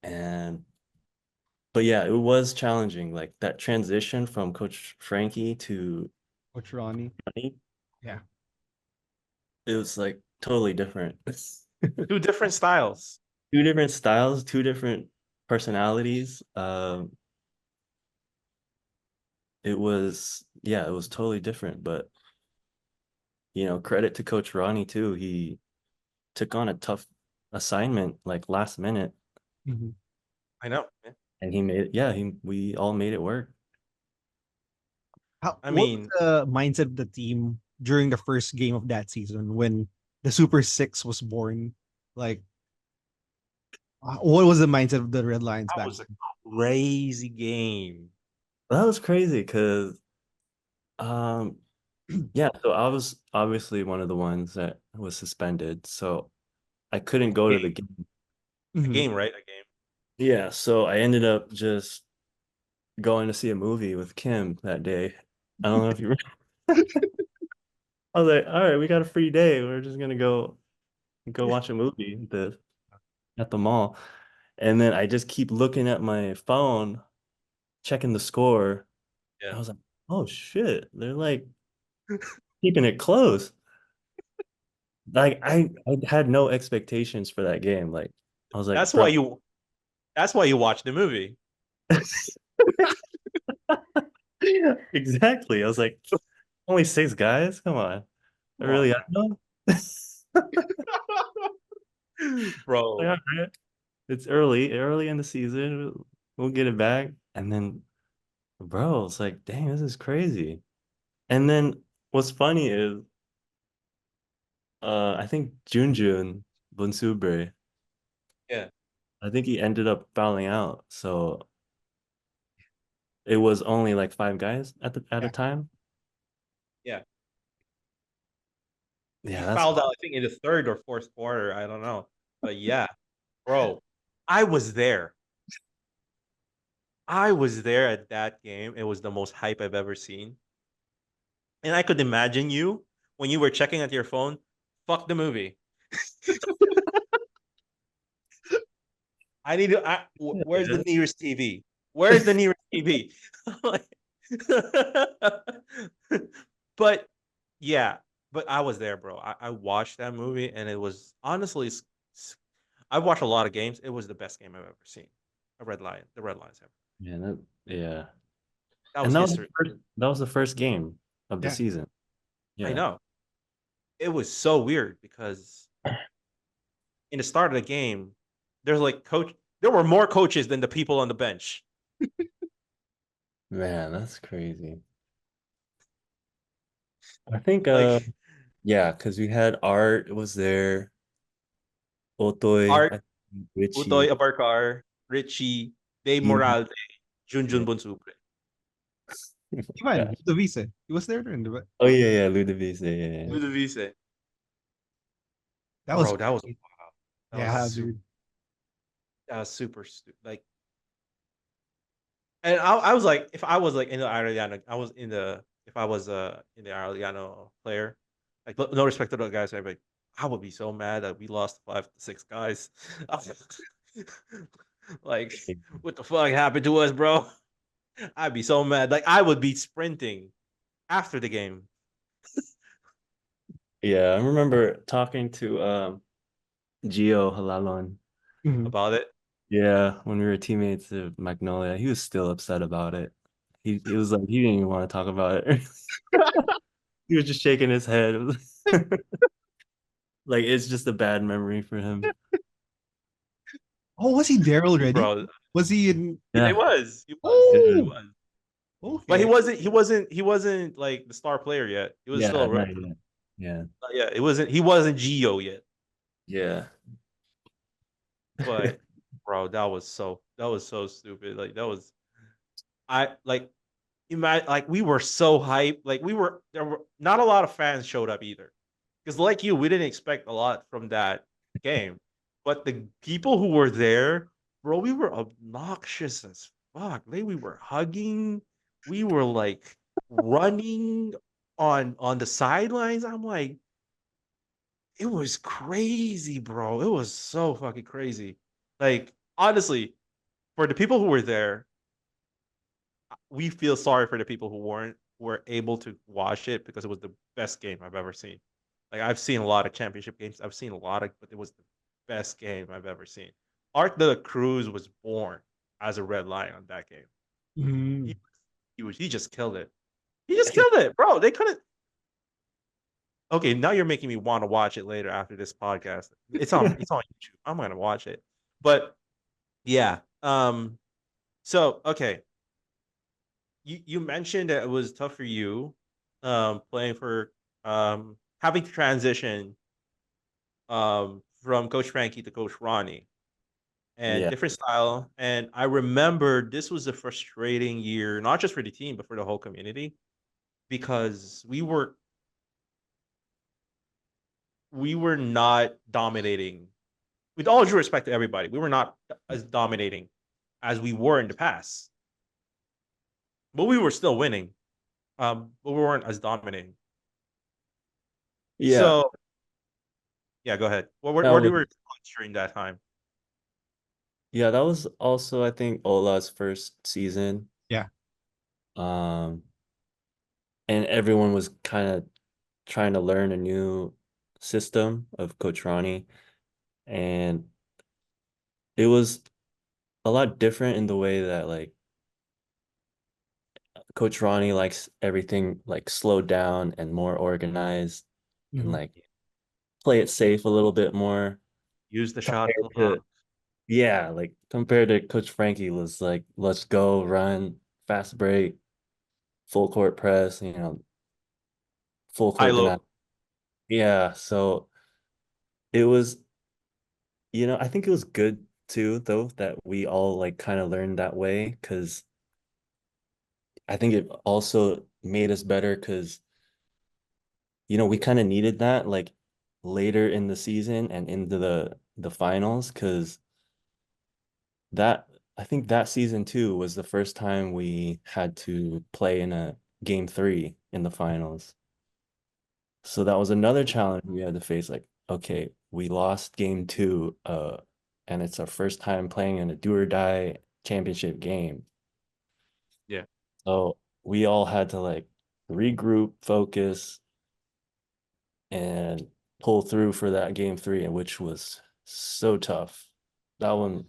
And but yeah, it was challenging. Like that transition from Coach Frankie to Coach Ronnie. Ronnie, Yeah. it was like totally different. Two different styles. Two different styles, two different personalities. It was totally different. But credit to Coach Ronnie too. He took on a tough assignment like last minute, Mhm. I know. Yeah. and he made it. Yeah, we all made it work. How I what was mean, the mindset of the team during the first game of that season when the Super Six was born? Like, what was the mindset of the Red Lions that back was a then? crazy game. That was crazy because um yeah, so I was obviously one of the ones that was suspended, so I couldn't go to the Game. game. A Mhm. game, right? A game. Yeah, so I ended up just going to see a movie with Kim that day. I don't know if you remember. I was like, all right, we got a free day. We're just gonna go watch a movie at the mall. And then I just keep looking at my phone, checking the score. Yeah. I was like, oh shit, they're like keeping it close. Like I had no expectations for that game. Like I was like, That's why bro. you that's why you watch the movie. Exactly. I was like, only six guys? Come on. I Come on, really man. know. Like, Bro. all right. It's early in the season. We'll get it back. And then, bro, it's like, dang, this is crazy. And then what's funny is I think Junjun Bunsubre, Yeah. I think he ended up fouling out. So it was only like five guys at a Yeah. time. Yeah. He Yeah, that's fouled out, I think, in the third or fourth quarter. I don't know. But yeah, bro, I was there. I was there at that game. It was the most hype I've ever seen. And I could imagine you when you were checking at your phone. Fuck the movie. I need to. Where's the yeah. nearest TV? Where's the nearest TV? Like- but yeah, but I was there, bro. I watched that movie, and it was honestly. I've watched a lot of games. It was the best game I've ever seen. The Red Lions ever. Yeah, yeah. That And was history. that was the first game of the Yeah. season. I Yeah. know. It was so weird because in the start of the game, there's like coach. There were more coaches than the people on the bench. Man, that's crazy. I think Like yeah, because we had Art was there, Otoy, Art, Utoy Richie. Abarkar, Richie, Dave Ian. Morales, Junjun Yeah. Bunsubre. Ivan, Gosh. Ludovice. He was there during the. Oh yeah, yeah, Ludovice, yeah, yeah. Ludovice. That was Bro, that was great. wow. Yeah, dude. That was super stupid. Like, and I was like, if I was like in the Arellano, I was in the if I was in the Arellano player, like no respect to the guys, like I would be so mad that we lost 5 to 6 guys. Like, what the fuck happened to us, bro? I'd be so mad. Like, I would be sprinting after the game Yeah, I remember talking to Gio Halalon. Mhm. about it. Yeah, when we were teammates at Magnolia, he was still upset about it. He was like he didn't even want to talk about it. He was just shaking his head. It was like it's just a bad memory for him. Oh, was he there already? Bro. Was he in? Yeah, he Yeah. was. He was. He Oh, Yeah. was. But he okay. wasn't. He wasn't like the star player yet. He was still Yeah, a not yet. Yeah. yeah. It wasn't. He wasn't Geo yet. Yeah. But bro, that was so stupid. Like that was I like imagine like we were so hyped. Like we were there were not a lot of fans showed up either. Because like you, we didn't expect a lot from that game. But the people who were there, bro, we were obnoxious as fuck. Like we were hugging, we were like running on the sidelines. I'm like, it was crazy, bro. It was so fucking crazy. Like, honestly, for the people who were there, we feel sorry for the people who were able to watch it because it was the best game I've ever seen. Like I've seen a lot of championship games. I've seen a lot of, but it was the best game I've ever seen. Art de la Cruz was born as a red lion on that game. Mhm. He he just killed it. He just killed it, bro. They couldn't. Okay, now you're making me want to watch it later after this podcast. It's on YouTube. I'm gonna watch it. But yeah. So okay, you mentioned that it was tough for you, playing for having to transition from Coach Frankie to Coach Ronnie and Yeah. different style. And I remember this was a frustrating year, not just for the team, but for the whole community, because we were not dominating. With all due respect to everybody, we were not as dominating as we were in the past. But we were still winning. But we weren't as dominating. Yeah. So yeah, go ahead. That What was were your thoughts during that time? yeah, that was also I think Ola's first season. Yeah. Um and everyone was kind of trying to learn a new system of Coach Ronnie. And it was a lot different in the way that like Coach Ronnie likes everything like slowed down and more organized and Mhm. like play it safe a little bit more Use the shot compared clock. to yeah, like compared to Coach Frankie was like let's go, run, fast break, full court press, full High court low. deny. Yeah, so it was, I think it was good too though that we all like kind of learned that way because I think it also made us better because we kind of needed that like later in the season and into the finals because that I think that season too was the first time we had to play in a game three in the finals. So that was another challenge we had to face. Like, okay, we lost game two, and it's our first time playing in a do or die championship game. Yeah. So we all had to like regroup, focus, and pull through for that game three, and which was so tough. That one,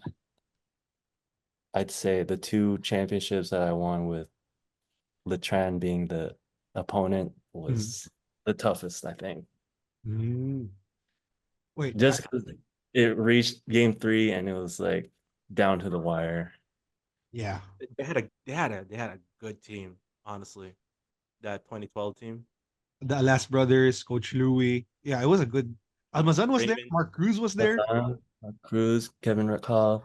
I'd say the two championships that I won with Letran being the opponent Mhm. was the toughest, I think. Mm. Wait, Just because it reached game three and it was like down to the wire. yeah. They had a good team, honestly. That 2012 team. the Alas brothers, Coach Louis. Yeah, it was a good. Almazan was there. Raymond, Mark Cruz was there. Cruz, Kevin Rakoff,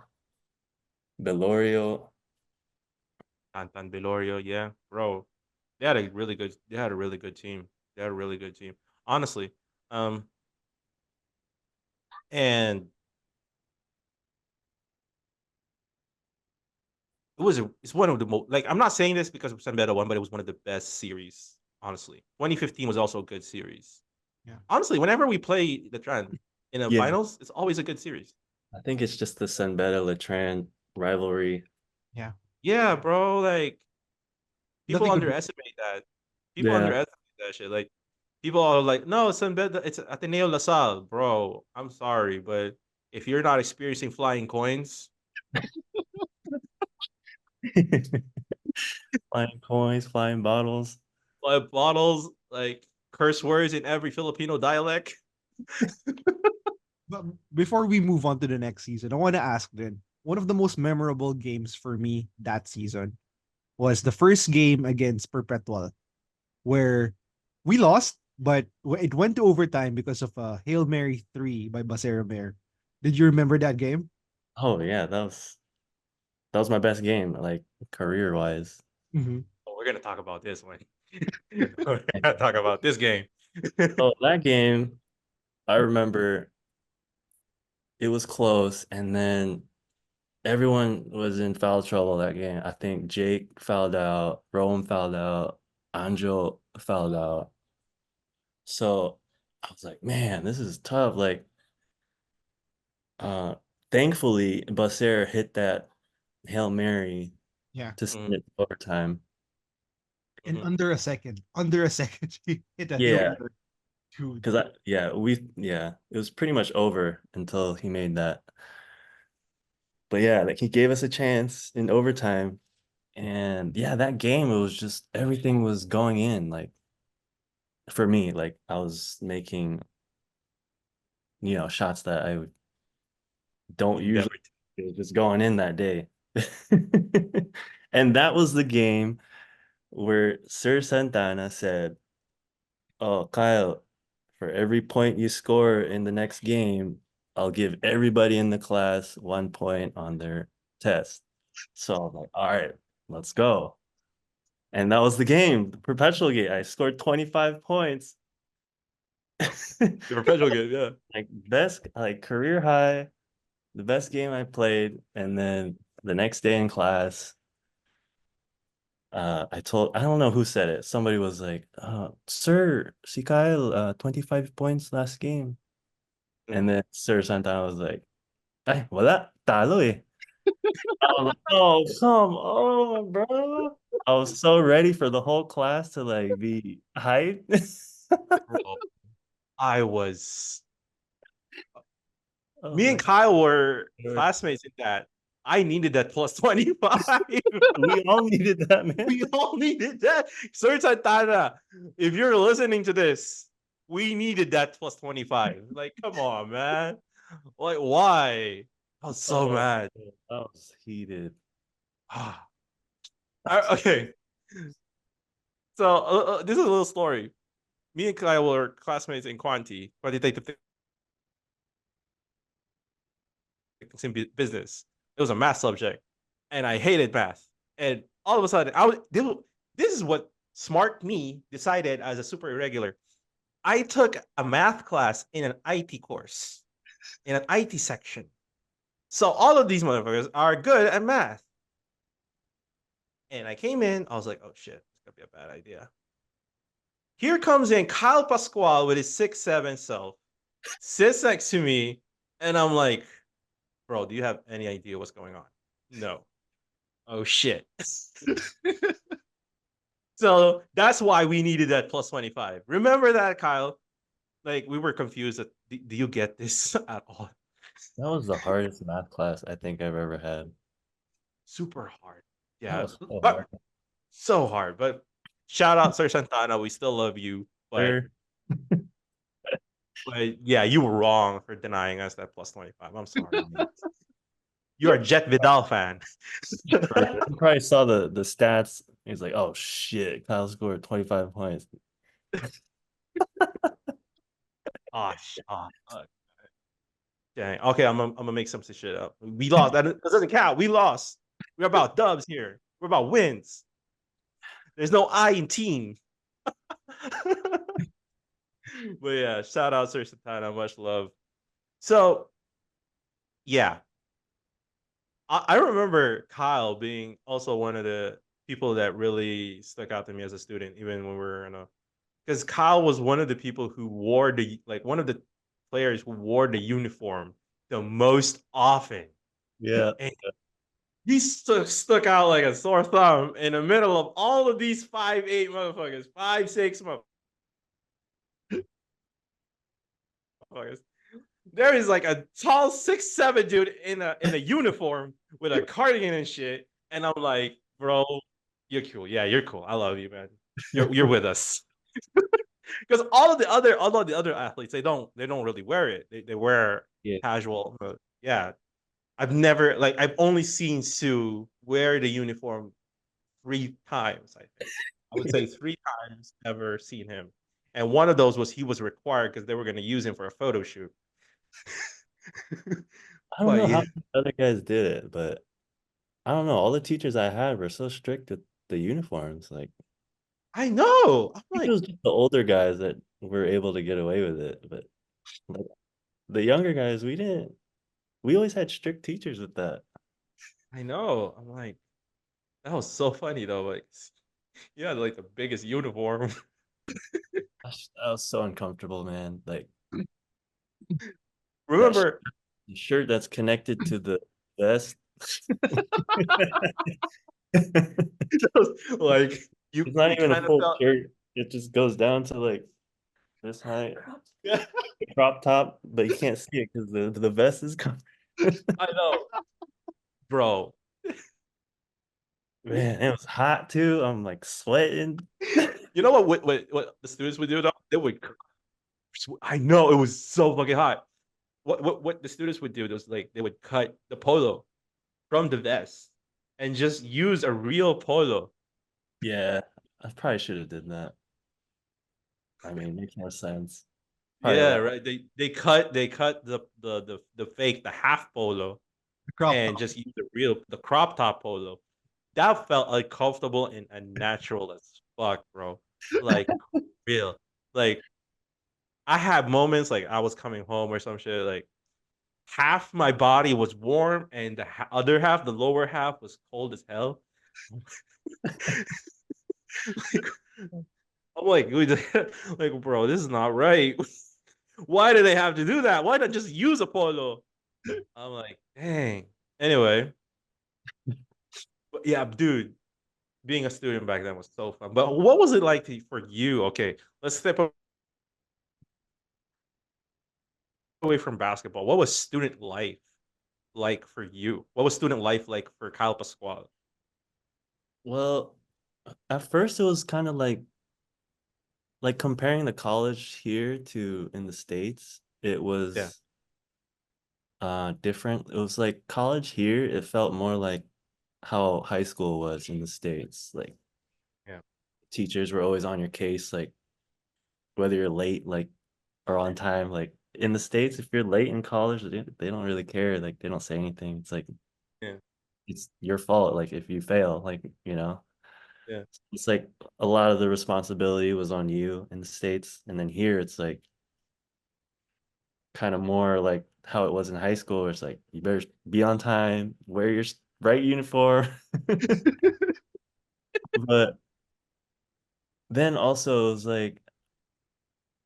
Belorio. Anton Delorio, yeah, bro. They had a really good team. They had a really good team. Honestly. Um and it's one of the most, like, I'm not saying this because San Beda won, but it was one of the best series, honestly. 2015 was also a good series. Yeah. Honestly, whenever we play the Trend in the Yeah. finals, it's always a good series. I think it's just the San Beda Letran rivalry. Yeah. Yeah, bro. Like, people Nothing could be. underestimate that. People Yeah. underestimate that shit. Like, people are like, no, San Beda, it's Ateneo LaSalle, bro. I'm sorry, but if you're not experiencing flying coins, Flying coins, flying bottles. like bottles, like curse words in every Filipino dialect. But before we move on to the next season, I want to ask then, one of the most memorable games for me that season was the first game against Perpetual, where we lost, but it went to overtime because of a Hail Mary 3 by Basera Bear. Did you remember that game? Oh yeah, that was my best game, like career wise. Mm-hmm. Oh, we're gonna talk about this one. We're gonna talk about this game. Oh, that game, I remember it was close, and then everyone was in foul trouble that game. I think Jake fouled out, Rome fouled out, Angel fouled out. So I was like, man, this is tough. Like, uh, thankfully, Basser hit that Hail Mary Yeah. to send it to overtime. In Mhm. under a second, he hit a Hail Yeah, Mary. Dude. because it was pretty much over until he made that. But yeah, like he gave us a chance in overtime. And yeah, that game, it was just everything was going in. Like for me, like I was making, shots that I don't You never. usually, it was just going in that day. And that was the game where Sir Santana said, "Oh, Kyle, for every point you score in the next game, I'll give everybody in the class 1 point on their test." So I'm like, all right, let's go. And that was the game, the perpetual game. I scored 25 points. The perpetual game, yeah. Like best, like career high, the best game I played. And then the next day in class, I don't know who said it. Somebody was like, Sir, si Kyle, 25 points last game. And then Sir Santana was like, ay, wala, talo eh. I was like, oh, come on, bro. I was so ready for the whole class to like be hyped. Bro, I was. I was Me and like, Kyle were "Sure." classmates in that. I needed that plus 25. We all needed that, man. We all needed that. Sir Santana, if you're listening to this, we needed that plus 25. Like, come on, man. Like, why? I was so Oh, mad. I was heated. Okay. So, this is a little story. Me and Kyle were classmates in quantitative in business. It was a math subject, and I hated math. And all of a sudden, this is what smart me decided as a super irregular. I took a math class in an IT course, in an IT section. So all of these motherfuckers are good at math. And I came in, I was like, oh shit, it's gonna be a bad idea. Here comes in Kyle Pascual with his 6'7" self, sits next to me, and I'm like, bro, do you have any idea what's going on? No. Oh shit. So that's why we needed that plus 25. Remember that, Kyle? Like, we were confused. Do you get this at all? That was the hardest math class I think I've ever had. Super hard. That Yeah. was so But hard. so hard. But shout out, Sir Santana. We still love you. Sure. But yeah, you were wrong for denying us that plus 25. I'm sorry, mate. You're a Jet Vidal fan. He probably saw the stats. He's like, oh shit, Kyle scored 25 points. Fuck. Dang. Okay, I'm gonna make some shit up. We lost. That doesn't count. We lost. We're about dubs here. We're about wins. There's no I in team. But yeah, shout out Sir Satana. Much love. So yeah, I remember Kyle being also one of the people that really stuck out to me as a student, even when we were in a, because Kyle was one of the people who wore the, like, one of the players who wore the uniform the most often. Yeah. And he stuck out like a sore thumb in the middle of all of these 5'8" motherfuckers, 5'6" motherfuckers. There is like a tall 6'7" dude in a uniform with a cardigan and shit. And I'm like, bro, you're cool. Yeah, you're cool. I love you, man. You're with us. Because all of the other athletes, they don't really wear it. They wear Yeah. casual. But yeah, I've only seen Sue wear the uniform 3 times. I think I would say 3 times ever seen him, and one of those was he was required because they were going to use him for a photo shoot. I don't But know how yeah, the other guys did it, but I don't know. All the teachers I had were so strict with the uniforms. Like, I I know. I'm think it like, was just the older guys that were able to get away with it. But like, the younger guys, we didn't. We always had strict teachers with that. I know. I'm like, that was so funny though. Like, you had like the biggest uniform. That was so uncomfortable, man. Like that Remember, shirt that's connected to the vest. like It's not you even a kind of full felt. shirt. It just goes down to like this height, Yeah, crop top, but you can't see it because the vest is covered. I know, bro. Man, it was hot too. I'm like sweating. You know what the students would do though? They would. I know it was so fucking hot. What the students would do was like they would cut the polo from the vest and just use a real polo. Yeah, I probably should have did that. I mean, it makes more sense. Probably a Yeah, lot. right. They cut the fake, the half polo, The crop and top. just use the crop top polo. That felt uncomfortable and unnatural as fuck, bro. Like real. Like I had moments like I was coming home or some shit. Like half my body was warm and the other half, the lower half, was cold as hell. Like, I'm like, like, bro, this is not right. Why do they have to do that? Why not just use a polo? I'm like, dang. Anyway, but yeah, dude, being a student back then was so fun. But what was it like for you? Okay, let's step away from basketball. What was student life like for you? What was student life like for Kyle Pascual? Well, at first it was kind of like comparing the college here to in the States, it Yeah, was different. It was like college here, it felt more like how high school was in the States. Like yeah, teachers were always on your case, like whether you're late, like or on time. Like in the States, if you're late in college, they don't really care. Like they don't say anything. It's like yeah, it's your fault. Like if you fail, like yeah. it's like a lot of the responsibility was on you in the States, and then here it's like kind of more like how it was in high school, where it's like you better be on time, wear your right uniform. But then also it was like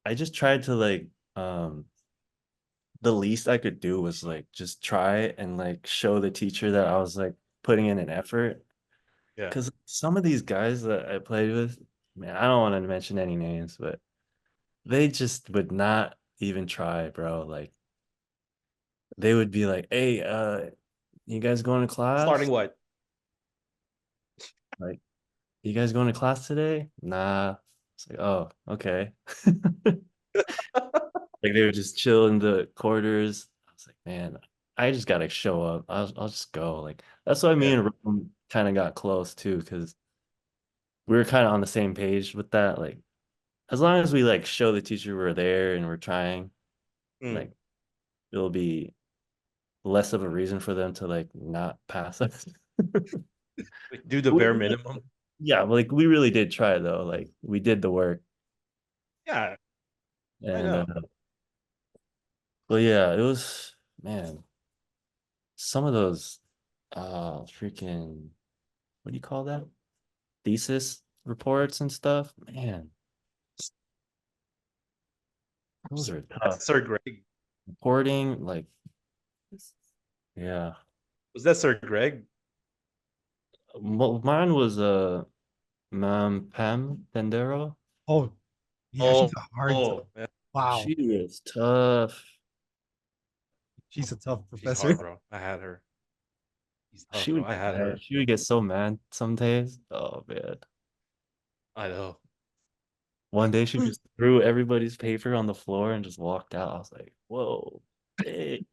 I just tried to like the least I could do was like just try and like show the teacher that I was like putting in an effort. Yeah. Because some of these guys that I played with, man, I don't want to mention any names, but they just would not even try, bro. Like they would be like, "Hey, you guys going to Starting class? what? Like, you guys going to class today?" Nah. It's like, "Oh, okay." Like they would just chill in the quarters. I was like, man, I just gotta show up. I'll just go. Like that's why me Yeah, and Rome kind of got close too, because we were kind of on the same page with that. Like as long as we like show the teacher we're there and we're trying, Mm. like it'll be less of a reason for them to like not pass us. Like, do the bare minimum. Yeah, like we really did try though. Like we did the work, Yeah, I and know. but yeah, it was man. Some of those, freaking, what do you call that? Thesis reports and stuff. Man, those are tough. That's Sir Greg. Reporting, like, yeah. Was that Sir Greg? Well, mine was Ma'am Pam Tendero. Oh, yeah, she's Oh, a hard. oh, man. Wow, She is tough. she's a tough She's professor. hard, bro. I had her. She's tough, bro. I had her. She would get so mad some days. Oh man. I know. One day she just threw everybody's paper on the floor and just walked out. I was like, whoa, hey.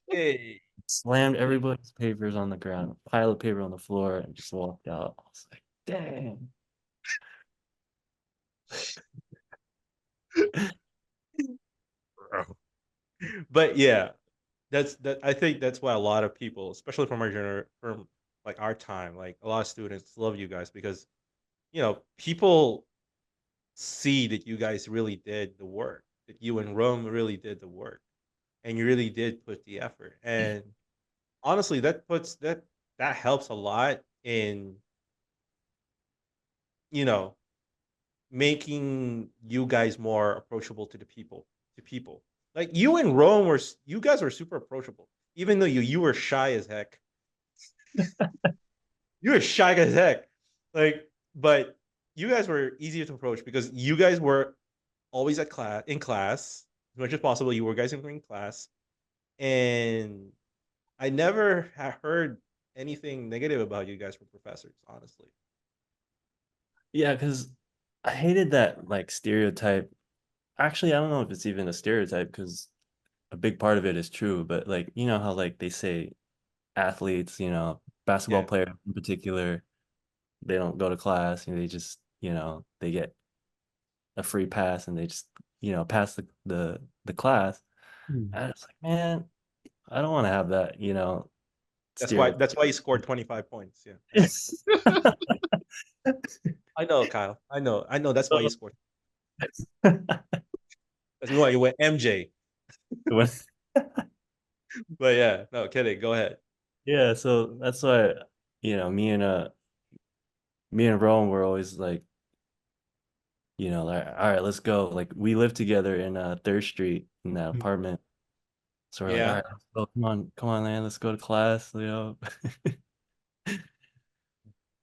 Hey. Slammed everybody's papers on the ground, pile of paper on the floor, and just walked out. I was like, dang. But yeah, that I think that's why a lot of people, especially from from like our time, like a lot of students love you guys because people see that you guys really did the work, that you and Rome really did the work, and you really did put the effort. And honestly, that helps a lot in you know making you guys more approachable to the people. Like you and Rome you guys were super approachable, even though you were shy as heck. You were shy as heck, like, but you guys were easier to approach because you guys were always at class as much as possible. You were guys in class, and I never heard anything negative about you guys from professors. Honestly, Yeah, because I hated that like stereotype. Actually, I don't know if it's even a stereotype because a big part of it is true, but like, you know how like they say athletes, basketball yeah, players in particular, they don't go to class and they just, they get a free pass and they just, pass the class. Hmm. And it's like, man, I don't want to have that, stereotype. that's why you scored 25 points. Yeah, I know, Kyle. I know. That's why you scored. That's why you went MJ. But yeah, no kidding. Go ahead. Yeah, so that's why, me and Rome were always like, like, all right, let's go. Like we lived together in Third Street in that apartment. So we're like, all Yeah, right, let's go. Come on, man, let's go to class.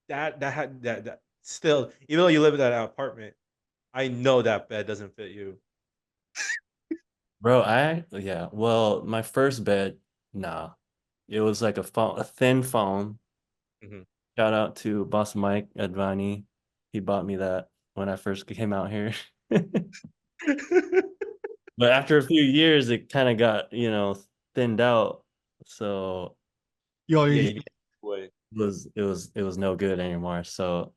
that still, even though you live in that apartment, I know that bed doesn't fit you. Bro, yeah, well, my first bed, nah. It was like a thin foam. Mhm. Shout out to Boss Mike Advani. He bought me that when I first came out here. But after a few years, it kind of got, thinned out. So Yo, Yeah, you- you would. it was no good anymore. So,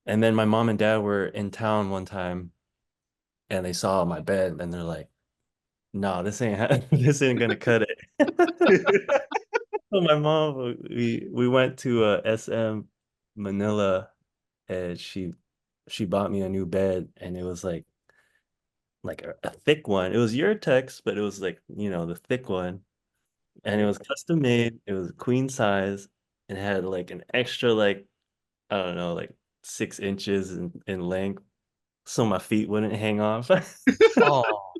and then my mom and dad were in town one time and they saw my bed and they're like, no, this ain't this ain't gonna cut it. So my mom, we went to SM Manila and she bought me a new bed and it was like a thick one. It was your text, but it was like, the thick one. And it Mhm. was custom made. It was queen size. It had like an extra like, I don't know, like 6 inches in length. So my feet wouldn't hang off. Oh,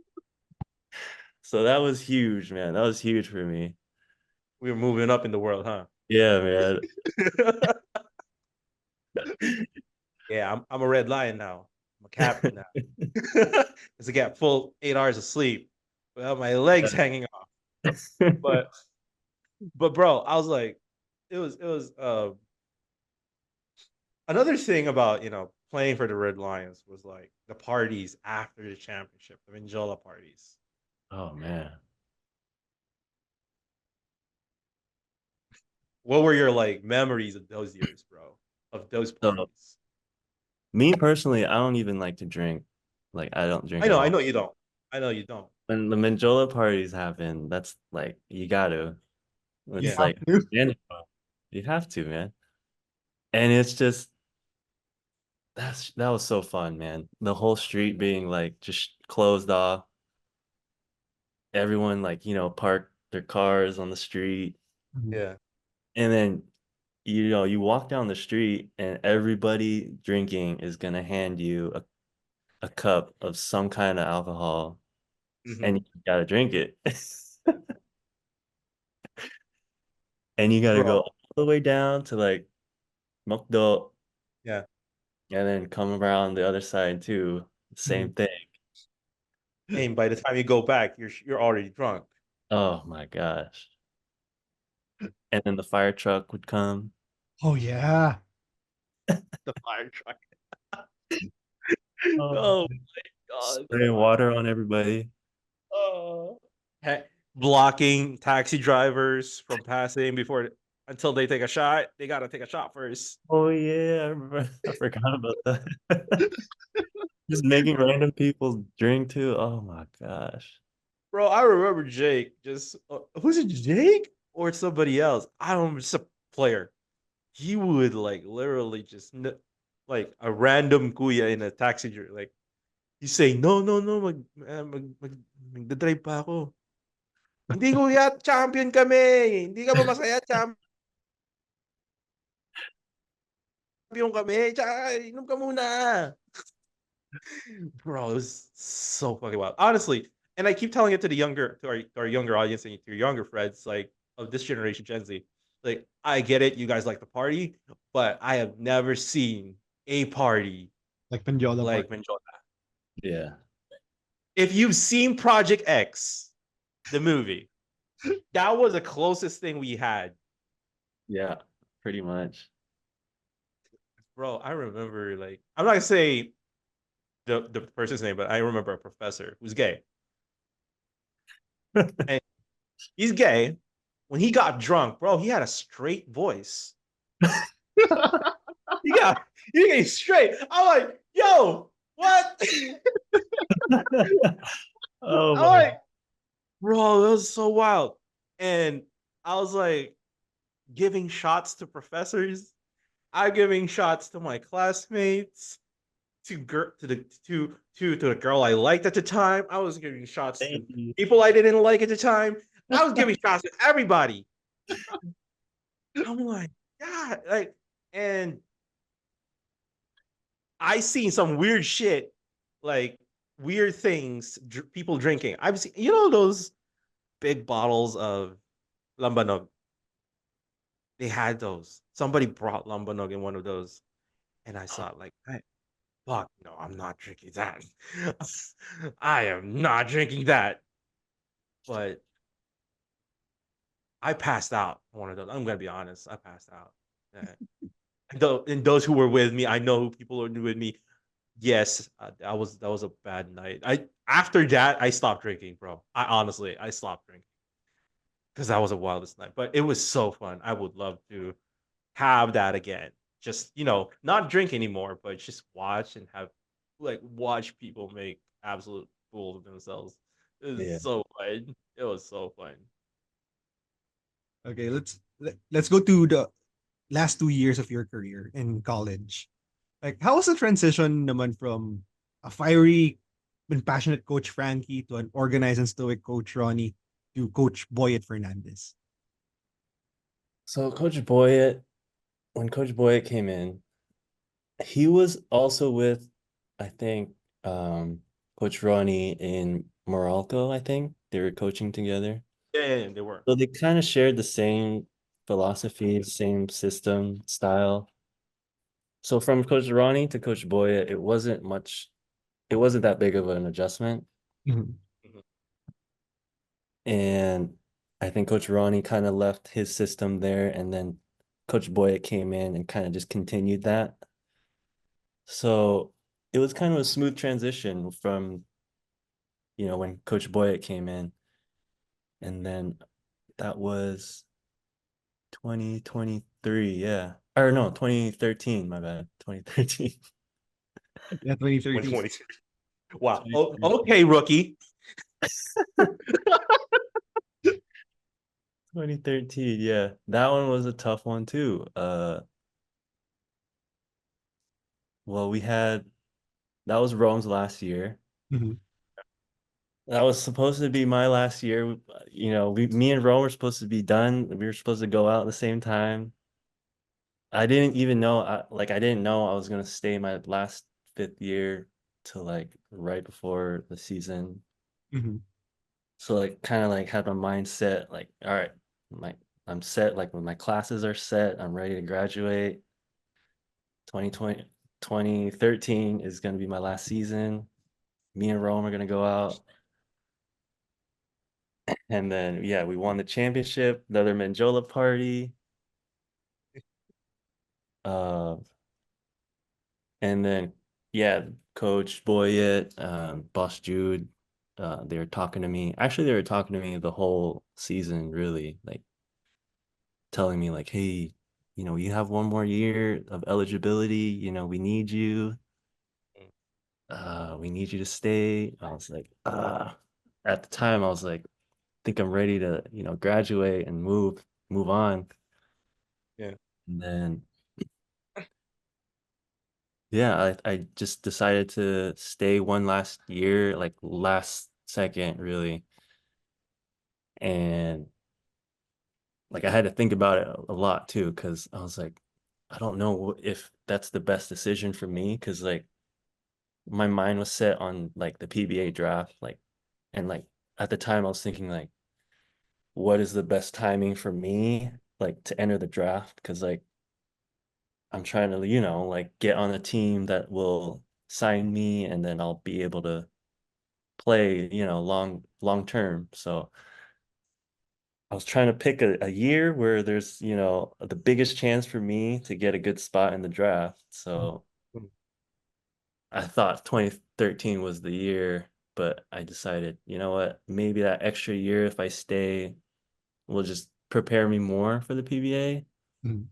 So that was huge, man. That was huge for me. we were moving up in the world, huh? Yeah, man. Yeah, I'm a red lion now. I'm a captain now. Because I got full 8 hours of sleep without my legs hanging off. But bro, I was like, it was another thing about playing for the Red Lions was like the parties after the championship, the Mendiola parties. Oh man. What were your like memories of those years, bro? Of those So parties? Me personally, I don't even like to drink. Like I don't drink I at know, I all. know you don't. I know you don't. When the Mendiola parties happen, that's like you gotta. You It's Yeah. have like to. you have to, man. And it's just that was so fun, man. The whole street being like just closed off. Everyone like, parked their cars on the street. Mhm. Yeah. And then, you walk down the street and everybody drinking is gonna hand you a cup of some kind of alcohol Hmm. and you gotta drink it. And you gotta go Bro. all the way down to like Mokdo Yeah. and then come around the other side too. Same Mhm. thing. And by the time you go back, you're already drunk. Oh my gosh. And then the fire truck would come. Oh yeah. The fire truck. Oh, Oh my god. spraying water on everybody. Oh. Blocking taxi drivers from passing until they take a shot. They gotta take a shot first. Oh yeah, I remember. I forgot about that. Just making random people drink too. Oh my gosh. Bro, I remember Jake. Just who's it, Jake or somebody else? I don't remember. Just a player. He would like literally like a random kuya in a taxi. Like you say, no, no, no, magdadrive pa ako. Hindi kuya, champion kami. Hindi ka ba masaya, champion kami. Tsaka, inom ka muna. Bro, it was so fucking wild. Honestly, and I keep telling it to our younger audience and to your younger friends, like of this generation, Gen Z. Like, I get it, you guys like the party, but I have never seen a party Like Mendiola part. like Mendiola. Yeah. If you've seen Project X, the movie, that was the closest thing we had. Yeah, pretty much. Bro, I remember like I'm not gonna say the person's name, but I remember a professor who's gay. And he's gay. When he got drunk, bro, he had a straight voice. He got he got straight. I'm like, yo, what? Oh I'm my. like, bro, that was so wild. And I was like giving shots to professors. I'm giving shots to my classmates, to the girl I liked at the time. I was giving shots Thank to you. people I didn't like at the time. I was giving shots to everybody. I'm like, God, like, and I seen some weird shit, like weird things, people drinking. I've seen, those big bottles of lambanog. They had those. Somebody brought lambanog in one of those, and I saw it like, hey, fuck, no, I'm not drinking that. I am not drinking that. But I passed out on one of those. I'm gonna be honest. I passed out. And those who were with me, I know who people are with me. Yes, that was a bad night. I After that I stopped drinking, bro. I stopped drinking because that was a wildest night. But it was so fun. I would love to have that again. Just not drink anymore, but just watch and watch people make absolute fools of themselves. It was Yeah. so fun. It was so fun. Okay, let's go to the last 2 years of your career in college. Like, how was the transition naman from a fiery and passionate Coach Frankie to an organized and stoic Coach Ronnie to Coach Boyet Fernandez? So when Coach Boyett came in, he was also with, I think, Coach Ronnie in Morocco, I think. They were coaching together. Yeah, they were. So they kind of shared the same philosophy, same system, style. So from Coach Ronnie to Coach Boyett, it wasn't that big of an adjustment. Mhm. Mhm. And I think Coach Ronnie kind of left his system there, and then Coach Boyett came in and kind of just continued that. So it was kind of a smooth transition from, when Coach Boyett came in. And then that was 2023, yeah. Or no, 2013, my bad. 2013. Yeah, 2013. 2023. Wow. Oh, 2013. okay, rookie. 2013, yeah. That one was a tough one too. Well, that was Rome's last year. Mhm. That was supposed to be my last year. You know, me and Rome were supposed to be done. We were supposed to go out at the same time. I didn't even know, I didn't know I was gonna stay my last fifth year till like right before the season. Mhm. So like kind of like had my mind set, like, all right, my I'm set, like when my classes are set, I'm ready to graduate. 2020 2013 is gonna be my last season. Me and Rome are gonna go out. And then yeah, we won the championship, the other Mendiola party. Uh, and then yeah, Coach Boyett, Boss Jude, they were talking to me. Actually, they were talking to me the whole season, really, like telling me like, hey, you know, you have one more year of eligibility, you know, we need you. We need you to stay. I was like, at the time I was like, think I'm ready to, you know, graduate and move on. Yeah. And then yeah, I just decided to stay one last year, like last second, really. And like I had to think about it a lot too, because I was like, I don't know if that's the best decision for me, because like my mind was set on like the PBA draft, like, and like at the time I was thinking like, what is the best timing for me, like to enter the draft? Because like I'm trying to, you know, like get on a team that will sign me, and then I'll be able to play, you know, long term. So I was trying to pick a year where there's, you know, the biggest chance for me to get a good spot in the draft. So Mhm. I thought 2013 was the year, but I decided, you know what, maybe that extra year if I stay will just prepare me more for the PBA. Mhm.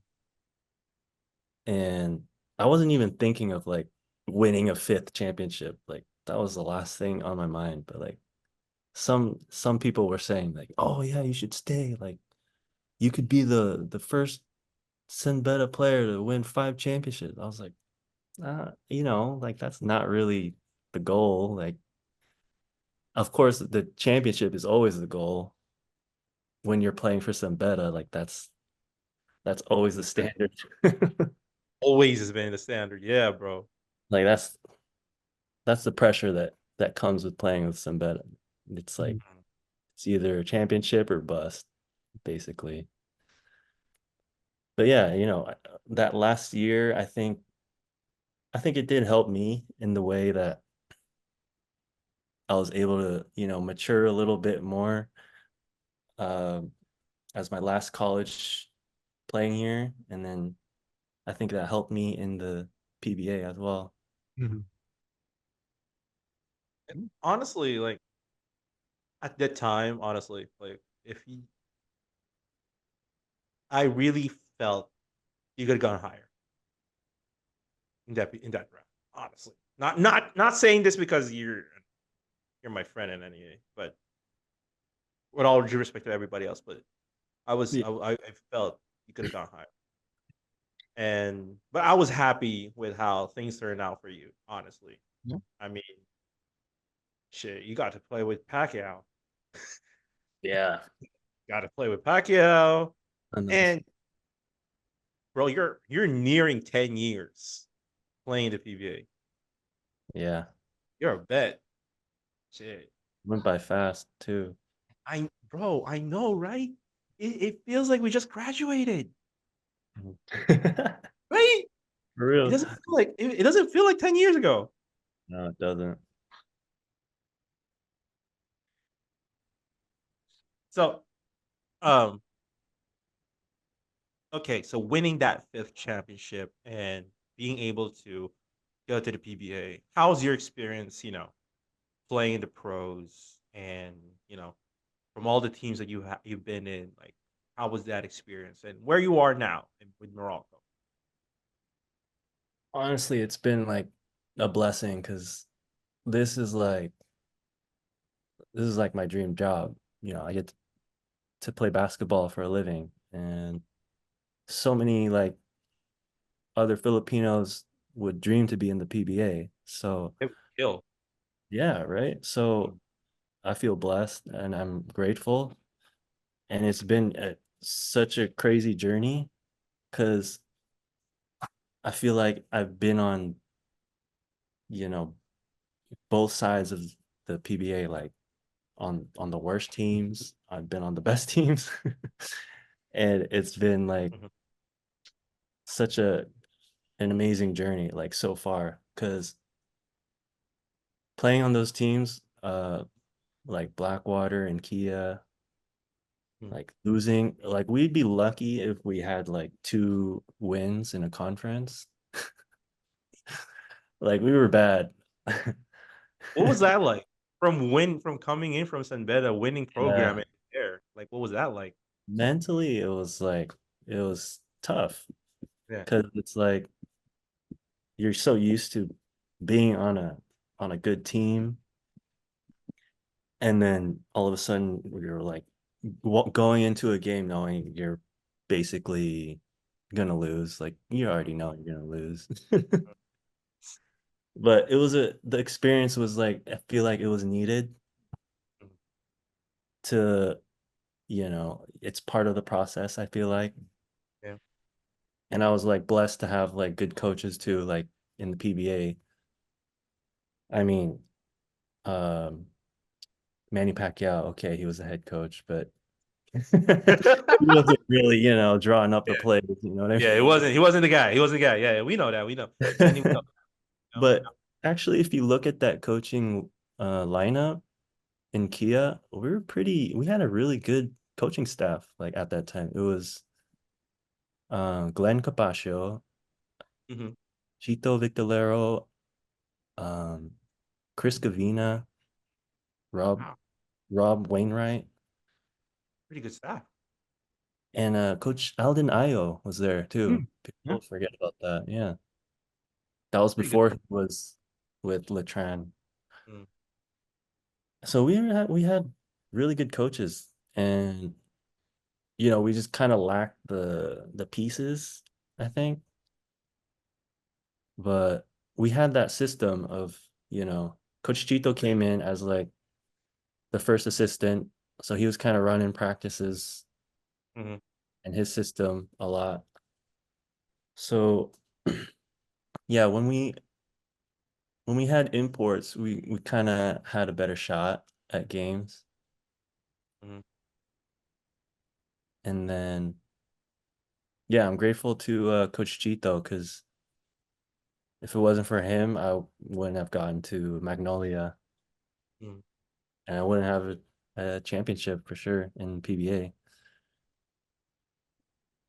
And I wasn't even thinking of like winning a fifth championship. Like that was the last thing on my mind. But like some people were saying like, oh yeah, you should stay. Like you could be the first San Beda player to win 5 championships. I was like, you know, like that's not really the goal. Like, of course, the championship is always the goal when you're playing for San Beda. Like that's always the standard. Always has been the standard. Yeah, bro. Like that's the pressure that comes with playing with San Beda. It's like Mhm. it's either a championship or bust, basically. But yeah, you know, that last year, I think it did help me in the way that I was able to, you know, mature a little bit more um, as my last college playing year, and then I think that helped me in the PBA as well. Mhm. And honestly, like at that time, honestly, like if you, I really felt you could have gone higher in that draft. Honestly, not saying this because you're my friend in any way, but with all due respect to everybody else, but Yeah. I felt you could have gone higher, and but I was happy with how things turned out for you. Honestly, Yeah. I mean, shit, you got to play with Pacquiao, Yeah. got to play with Pacquiao, And and bro, you're nearing 10 years playing the PBA. yeah, You're a vet. Shit. went by fast too. I know, right? It feels like we just graduated, right? For It real. doesn't feel like it doesn't feel like 10 years ago. No, it doesn't. So, um, okay, so winning that fifth championship and being able to go to the PBA, how's your experience, playing the pros and, from all the teams that you've been in, like how was that experience and where you are now with Morocco? Honestly, it's been like a blessing because this is like this is like my dream job. I get to play basketball for a living, and so many like other Filipinos would dream to be in the PBA. So It would kill. yeah, right. So I feel blessed and I'm grateful, and it's been such a crazy journey because I feel like I've been on you know both sides of the PBA, like on the worst teams. I've been on the best teams, and it's been like Mhm. such an amazing journey, like so far. Because playing on those teams, like Blackwater and Kia, Mhm. like losing, like we'd be lucky if we had like 2 wins in a conference. Like we were bad. What was that like? From coming in from San Beda, winning program Yeah. in there. Like, what was that like? Mentally, it was tough Yeah. because it's like you're so used to being on a good team, and then all of a sudden you're like going into a game knowing you're basically gonna lose. Like you already know you're gonna lose. But the experience was like I feel like it was needed Mhm. to, it's part of the process, I feel like. Yeah. And I was like blessed to have like good coaches too, like in the PBA. I mean, um Manny Pacquiao, okay, he was a head coach, but he wasn't really, drawing up the Yeah. plays, you know what I Yeah. He wasn't the guy. He wasn't the guy. Yeah. We know that. We know. Manny, we mean? know. You know? But actually, if you look at that coaching lineup in Kia, we had a really good coaching staff like at that time. It was Glenn Capaccio, Mhm. Chito Victorero, um, Chris Gavina, Rob Wow. Rob Wainwright, Pretty good staff. and Coach Alden Ayo was there too. Mm, yeah. People forget about that. Yeah, that was Pretty good. before he was with Latran. Mm. So we had really good coaches, and we just kind of lacked the pieces, I think. But we had that system of, Coach Chito came in as like the first assistant, so he was kind of running practices Mhm. and his system a lot. So yeah, when we had imports, we kind of had a better shot at games. Mhm. And then yeah, I'm grateful to Coach Chito because if it wasn't for him, I wouldn't have gotten to Magnolia, Mhm. and I wouldn't have a championship for sure in PBA.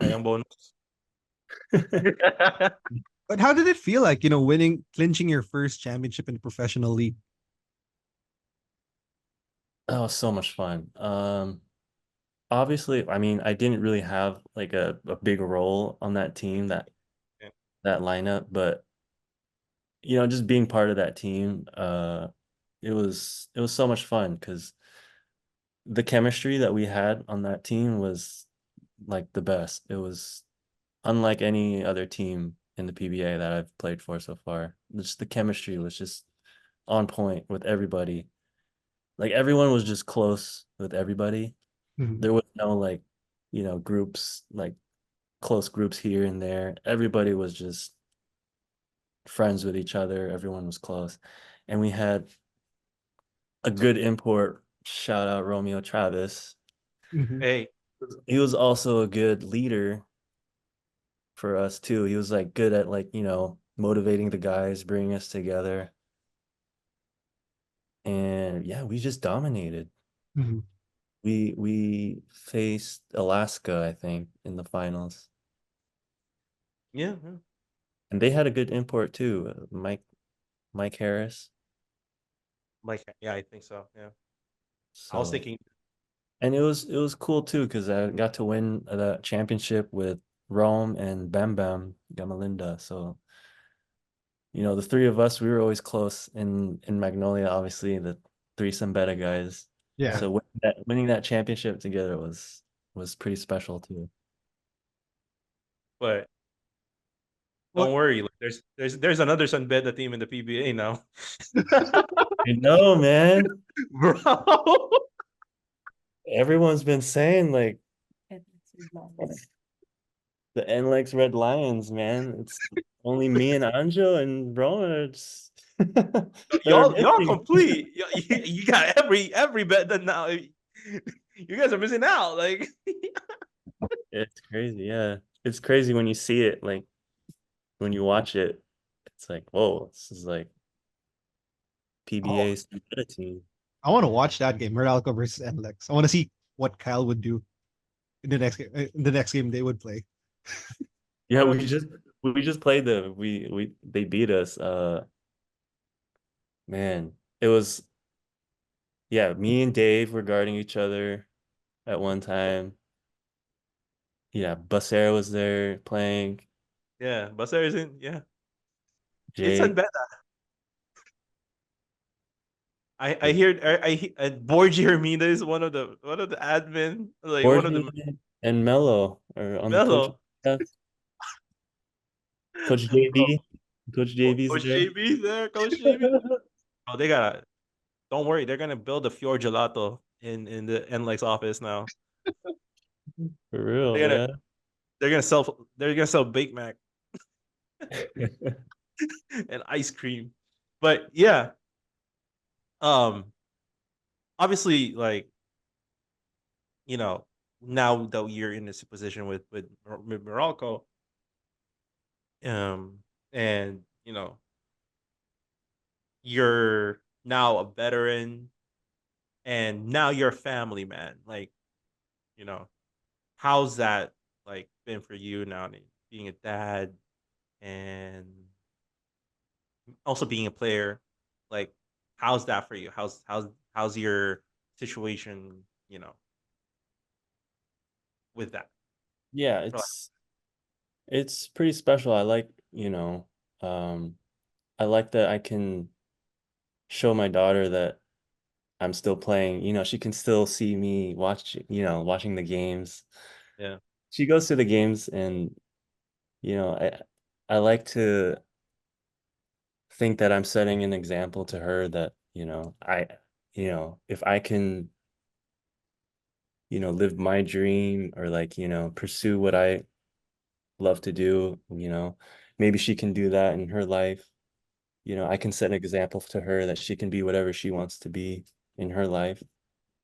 Sayang bonus. But how did it feel like, clinching your first championship in the professional league? That was so much fun. Obviously, I mean, I didn't really have like a big role on that team, Yeah. that lineup, but just being part of that team, it was so much fun because the chemistry that we had on that team was like the best. It was unlike any other team in the PBA that I've played for so far. Just the chemistry was just on point with everybody. Like everyone was just close with everybody. Mhm. There was no like, groups, like close groups here and there. Everybody was just friends with each other. Everyone was close. And we had a good import. Shout out Romeo Travis. Mhm. Hey, He was also a good leader for us too. He was like good at like, motivating the guys, bringing us together. And yeah, we just dominated. Mhm. We faced Alaska, I think, in the finals. yeah, yeah. And they had a good import too, Mike Harris. Like, yeah, I think so. Yeah. I was So, thinking, and it was cool too because I got to win the championship with Rome and Bam Bam Gamalinda. So the three of us, we were always close in Magnolia, obviously, the three San Beda guys. Yeah. So winning that championship together was pretty special too. But don't What? worry, like, there's another San Beda team in the PBA now, I know, man. bro. Everyone's been saying like the NLEX Red Lions, man. It's only me and Anjo and Rona. It's they're Y'all missing. complete. You got every bet done now. You guys are missing out. Like, It's crazy, yeah. It's crazy when you see it, like when you watch it, it's like, whoa, this is like Oh, PBA's meta team. I want to watch that game, Meralco versus NLEX. I want to see what Kyle would do in the next game they would play. Yeah, we just played them. They beat us. Man, it was yeah, me and Dave were guarding each other at one time. Yeah, Basera was there playing. yeah, Basar isn't. Yeah, it's Jake, unbet. I hear Borgi Hermida is one of the admin, like one of the Borgi, and Mello are on the coaching Mello. staff. Coach Bro, JB, Coach JB's Coach there. JB there, Coach JB. Oh, they got. Don't worry, they're gonna build a Fior Gelato in the NLEX office now. For real, They're gonna yeah. they're gonna sell Big Mac and ice cream. But yeah, um, obviously, like, you know, now that you're in this position with Morocco, um, and you're now a veteran, and now you're a family man. Like, you know, how's that like been for you now, being a dad and also being a player? Like, how's that for you? How's your situation? With that. Yeah, it's pretty special. I like, um, I like that I can show my daughter that I'm still playing. She can still see me watching the games. Yeah. She goes to the games and, you know, I I like to think that I'm setting an example to her that, if I can, live my dream or like, pursue what I love to do, maybe she can do that in her life. I can set an example to her that she can be whatever she wants to be in her life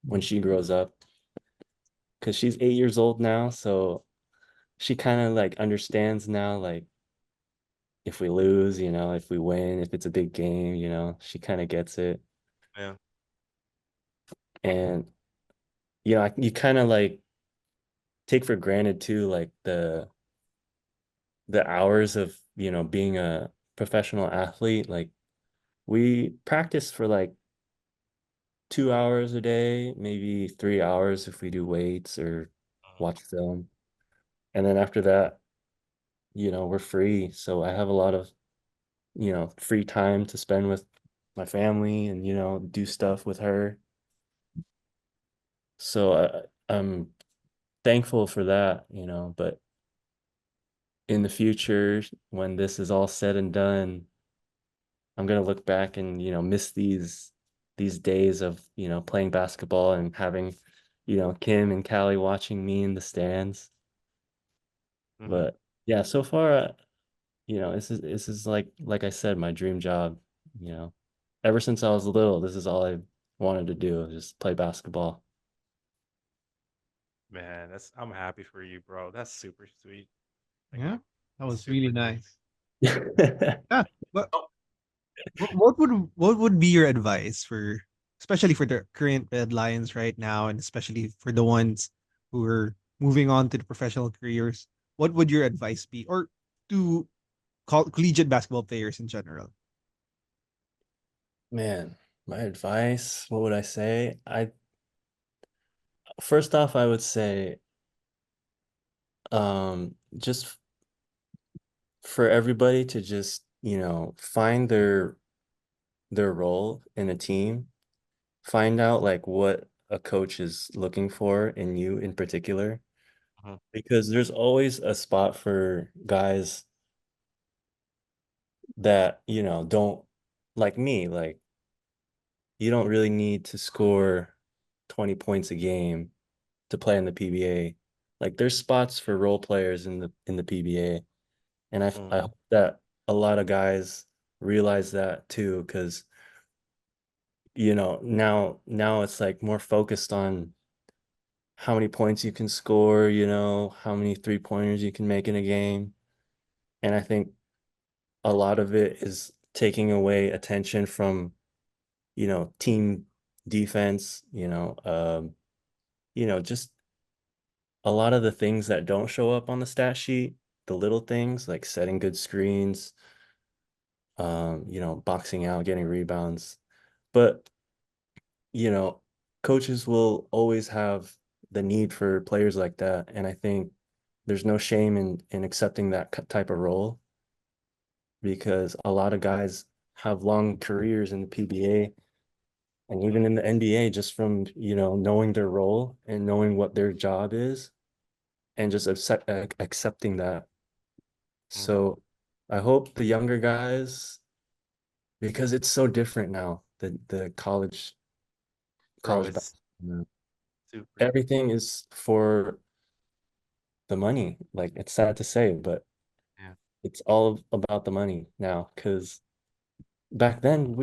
when she grows up. Because she's 8 years old now, so she kind of like understands now, like if we lose, if we win, if it's a big game, she kind of gets it. Yeah. And you kind of like take for granted too, like the hours of, being a professional athlete. Like we practice for like 2 hours a day, maybe 3 hours if we do weights or watch film. And then after that, we're free. So I have a lot of, free time to spend with my family and, do stuff with her. So I'm thankful for that, but in the future, when this is all said and done, I'm gonna look back and, miss these days of, playing basketball and having, Kim and Callie watching me in the stands. Hmm. But yeah, so far, this is like I said, my dream job, you know. Ever since I was little, this is all I wanted to do, just play basketball. Man, I'm happy for you, bro. That's super sweet. Like, Yeah, that was super really sweet. nice. Yeah, but what would be your advice for, especially for the current Red Lions right now, and especially for the ones who are moving on to the professional careers? What would your advice be, or to collegiate basketball players in general? Man, my advice, what would I say? I First off, I would say just for everybody to just find their role in a team, find out like what a coach is looking for in you in particular, Mhm. because there's always a spot for guys that, don't like me, like you don't really need to score 20 points a game to play in the PBA. Like there's spots for role players in the PBA, and I Mm. hope that a lot of guys realize that too, because now it's like more focused on how many points you can score, how many three-pointers you can make in a game. And I think a lot of it is taking away attention from, team defense, just a lot of the things that don't show up on the stat sheet, the little things like setting good screens, boxing out, getting rebounds. But, you know, coaches will always have the need for players like that. And I think there's no shame in accepting that type of role, because a lot of guys have long careers in the PBA and even in the NBA just from, knowing their role and knowing what their job is and just accepting that. Mm. So I hope the younger guys, because it's so different now, the Bro, college it's basketball. super different. Everything is for the money. Like it's sad to say, but Yeah. it's all about the money now. Because back then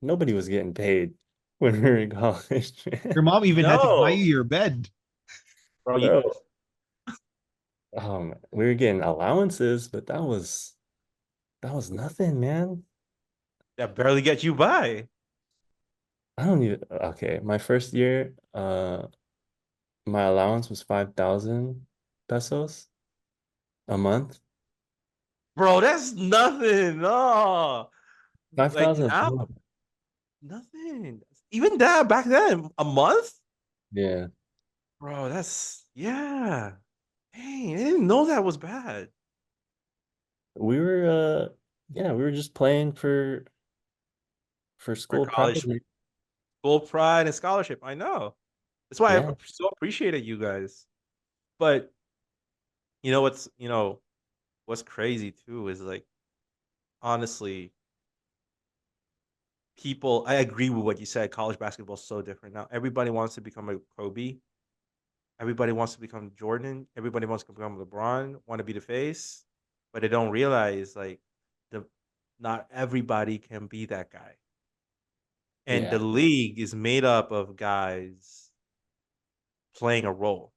nobody was getting paid when we were in college. Your mom even had to buy No, you your bed. bro, Bro, we were getting allowances, but that was nothing, man. that barely get you by. I don't even okay. My first year, my allowance was 5,000 pesos a month. Bro, that's nothing. No. Like 5,000 a now, month. nothing. Even that back then, a month? Yeah. Bro, that's yeah. Dang, I didn't know that was bad. We were yeah, we were just playing for For school pride. college, school pride and scholarship. I know. That's why I Yeah. so appreciated you guys. But what's crazy too is like honestly, people I agree with what you said. College basketball is so different now. Everybody wants to become a Kobe. Everybody wants to become Jordan. Everybody wants to become LeBron. Want to be the face, but they don't realize like the not everybody can be that guy. And the Yeah. league is made up of guys playing a role.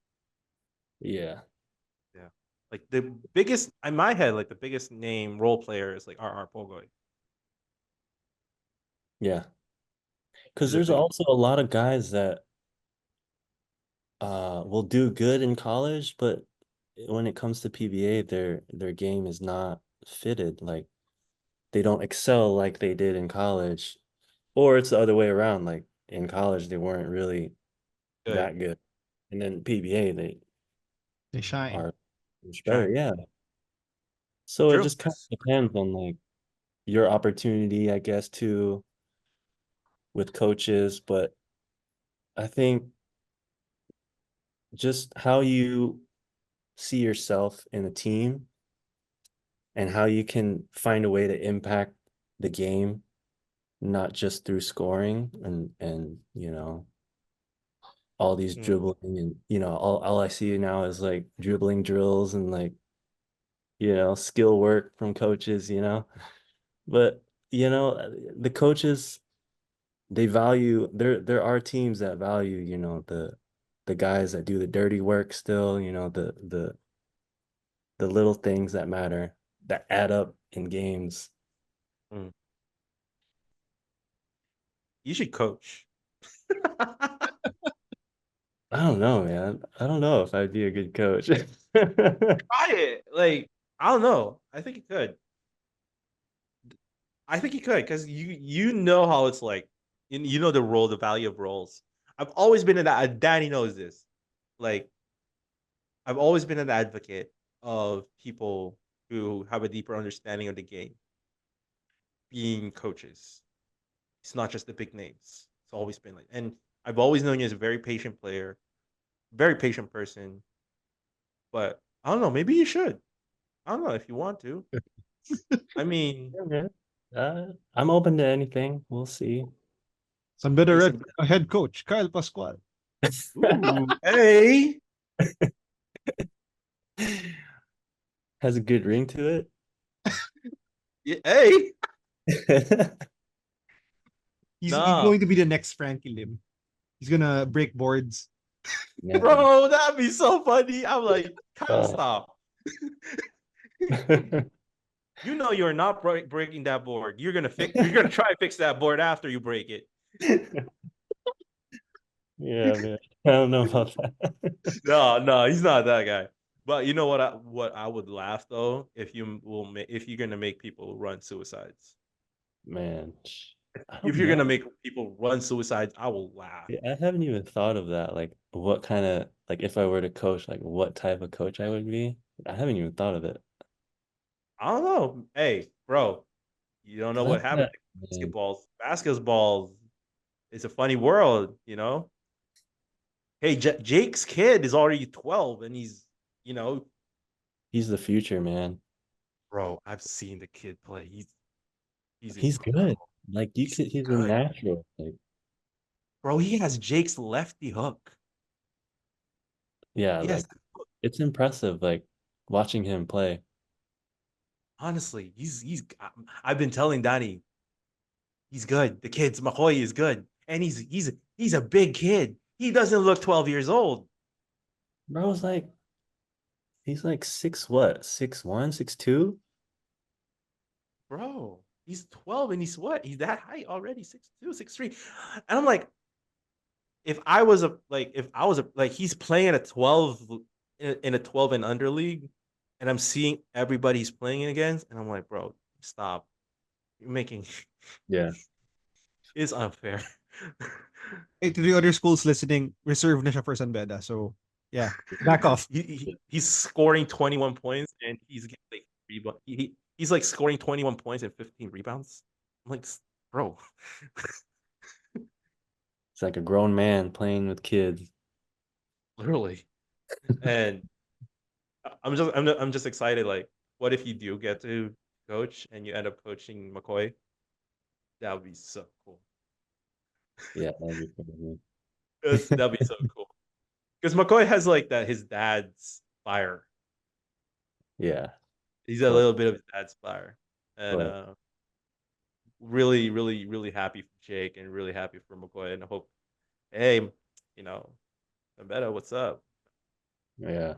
Yeah. Yeah. Like the biggest in my head, like the biggest name role player is like R. Pogoy. Yeah. Because He's the there's biggest. also a lot of guys that will do good in college, but when it comes to PBA, their game is not fitted. Like they don't excel like they did in college. Or it's the other way around. Like in college, they weren't really Good. that good. And then PBA, they They shine. are much better. Shine. Yeah. So it True. just kind of depends on like your opportunity, I guess, too, with coaches. But I think just how you see yourself in a team and how you can find a way to impact the game, not just through scoring and all these Mm. dribbling and all I see now is like dribbling drills and like skill work from coaches. But the coaches, they value there are teams that value the guys that do the dirty work still, the little things that matter, that add up in games. Mm. You should coach. I don't know, man. I don't know if I'd be a good coach. Try it. Like I don't know. I think you could. I think you could because you know how it's like. You know the role, the value of roles. I've always been an Danny knows this. Like I've always been an advocate of people who have a deeper understanding of the game. being coaches. It's not just the big names. It's always been like, and I've always known you as a very patient player, very patient person. But I don't know. Maybe you should. I don't know if you want to. I mean, Yeah, man. I'm open to anything. We'll see. San Beda hey, Red head coach, Kyle Pascual. ooh, hey, Has a good ring to hey, it. He's nah, going to be the next Frankie Lim. He's gonna break boards. Man. bro, that'd be so funny. I'm like, Kyle, Oh. stop. You know you're not breaking that board. You're gonna fix. You're gonna try and fix that board after you break it. Yeah, man. I don't know about that. No, no, he's not that guy. But you know what I would laugh though if you're gonna make people run suicides. Man, I If don't you're know. gonna make people run suicides, I will laugh. Yeah, I haven't even thought of that. Like, what kind of, like, if I were to coach, like, what type of coach I would be? I haven't even thought of it. I don't know. Hey, bro, you don't know 'Cause what that's happens that, in man. basketballs. It's a funny world, you know. Hey, Jake's kid is already 12, and you know, He's the future, man. bro. I've seen the kid play. He's He's good. incredible. Like, He's he's a good, natural. Like, bro. He has Jake's lefty hook. yeah, He has like, it's impressive, like, watching him play. honestly. I've been telling Danny he's good. The kid's McCoy is good, and he's a big kid. He doesn't look 12 years old, Bro's like, he's like six, what, 6'1", 6'2"? bro. He's 12 and he's what? He's that height already, 6'2", 6'3". And I'm like, if I was a like he's playing at a 12 in a 12 and under league, and I'm seeing everybody he's playing against, and I'm like, bro, stop. You're making Yeah. it's unfair. Hey, to the other schools listening, reserve na siya for San Beda. So yeah, back off. He's scoring 21 points and he's getting like rebound. He's like scoring 21 points and 15 rebounds. I'm like, bro, It's like a grown man playing with kids. literally. And I'm just excited. Like, what if you do get to coach and you end up coaching McCoy? That would be so cool. Yeah, that'd be funny. That'd be so cool. Because McCoy has like that his dad's fire. Yeah. He's a Well, little bit of his dad's fire. And well, really, really, really happy for Jake and really happy for McCoy. And I hope, hey, you know, Mendiola, what's up? yeah.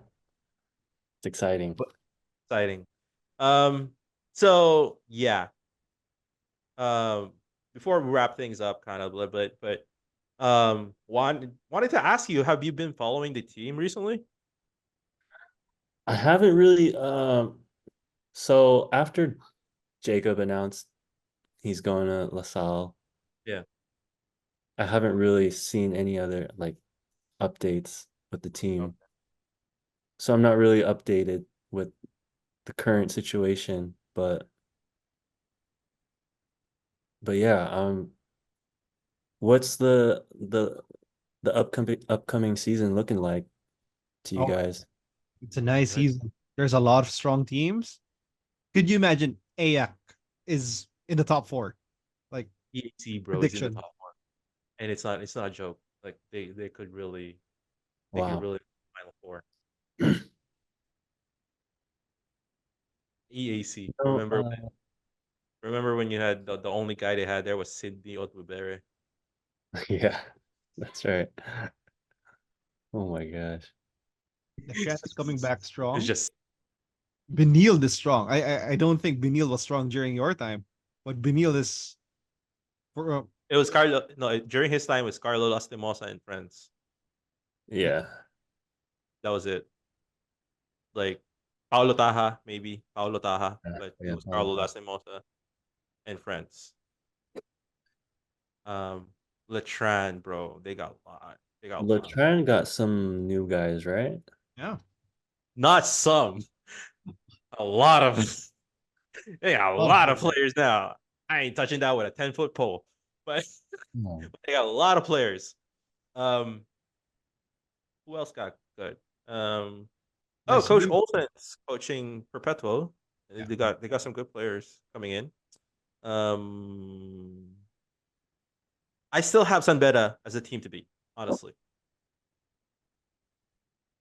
It's exciting. But exciting. Um, so yeah. Um, before we wrap things up, kind of a little bit, but wanted to ask you, have you been following the team recently? I haven't really so after Jacob announced he's going to LaSalle, Yeah. I haven't really seen any other like updates with the Okay. team. So I'm not really updated with the current situation, but yeah, what's the upcoming season looking like to you Oh, guys? it's a nice Good. season. There's a lot of strong teams. Could you imagine AAC is in the top four? Like EAC, bro, is in the prediction. top one, and it's not a joke. Like they could Wow. really Final Four. EAC. So, Remember when you had the only guy they had there was Sydney Otwubere. yeah, that's right. Oh my gosh. The Shan is coming back It's strong. just Benil is strong. I don't think Benil was strong during your time, but Benil is for it was Carlo. No, during his time it was Carlo Lastimosa and friends. Yeah. That was it. Like Paolo Taha, maybe Paolo Taha, Yeah, but it yeah, was probably. Carlo Lastimosa and friends. Um, Latran, bro, they got a lot. They got a lot. Latran got some new guys, right? yeah. Not some, a lot of. They got a Love lot of him. players now. I ain't touching that with a 10-foot pole. But No. they got a lot of players. Um, who else got good? Oh, There's Coach you. Olsen's coaching Perpetual. Yeah. They got some good players coming in. Um, I still have San Beda as a team to beat, honestly.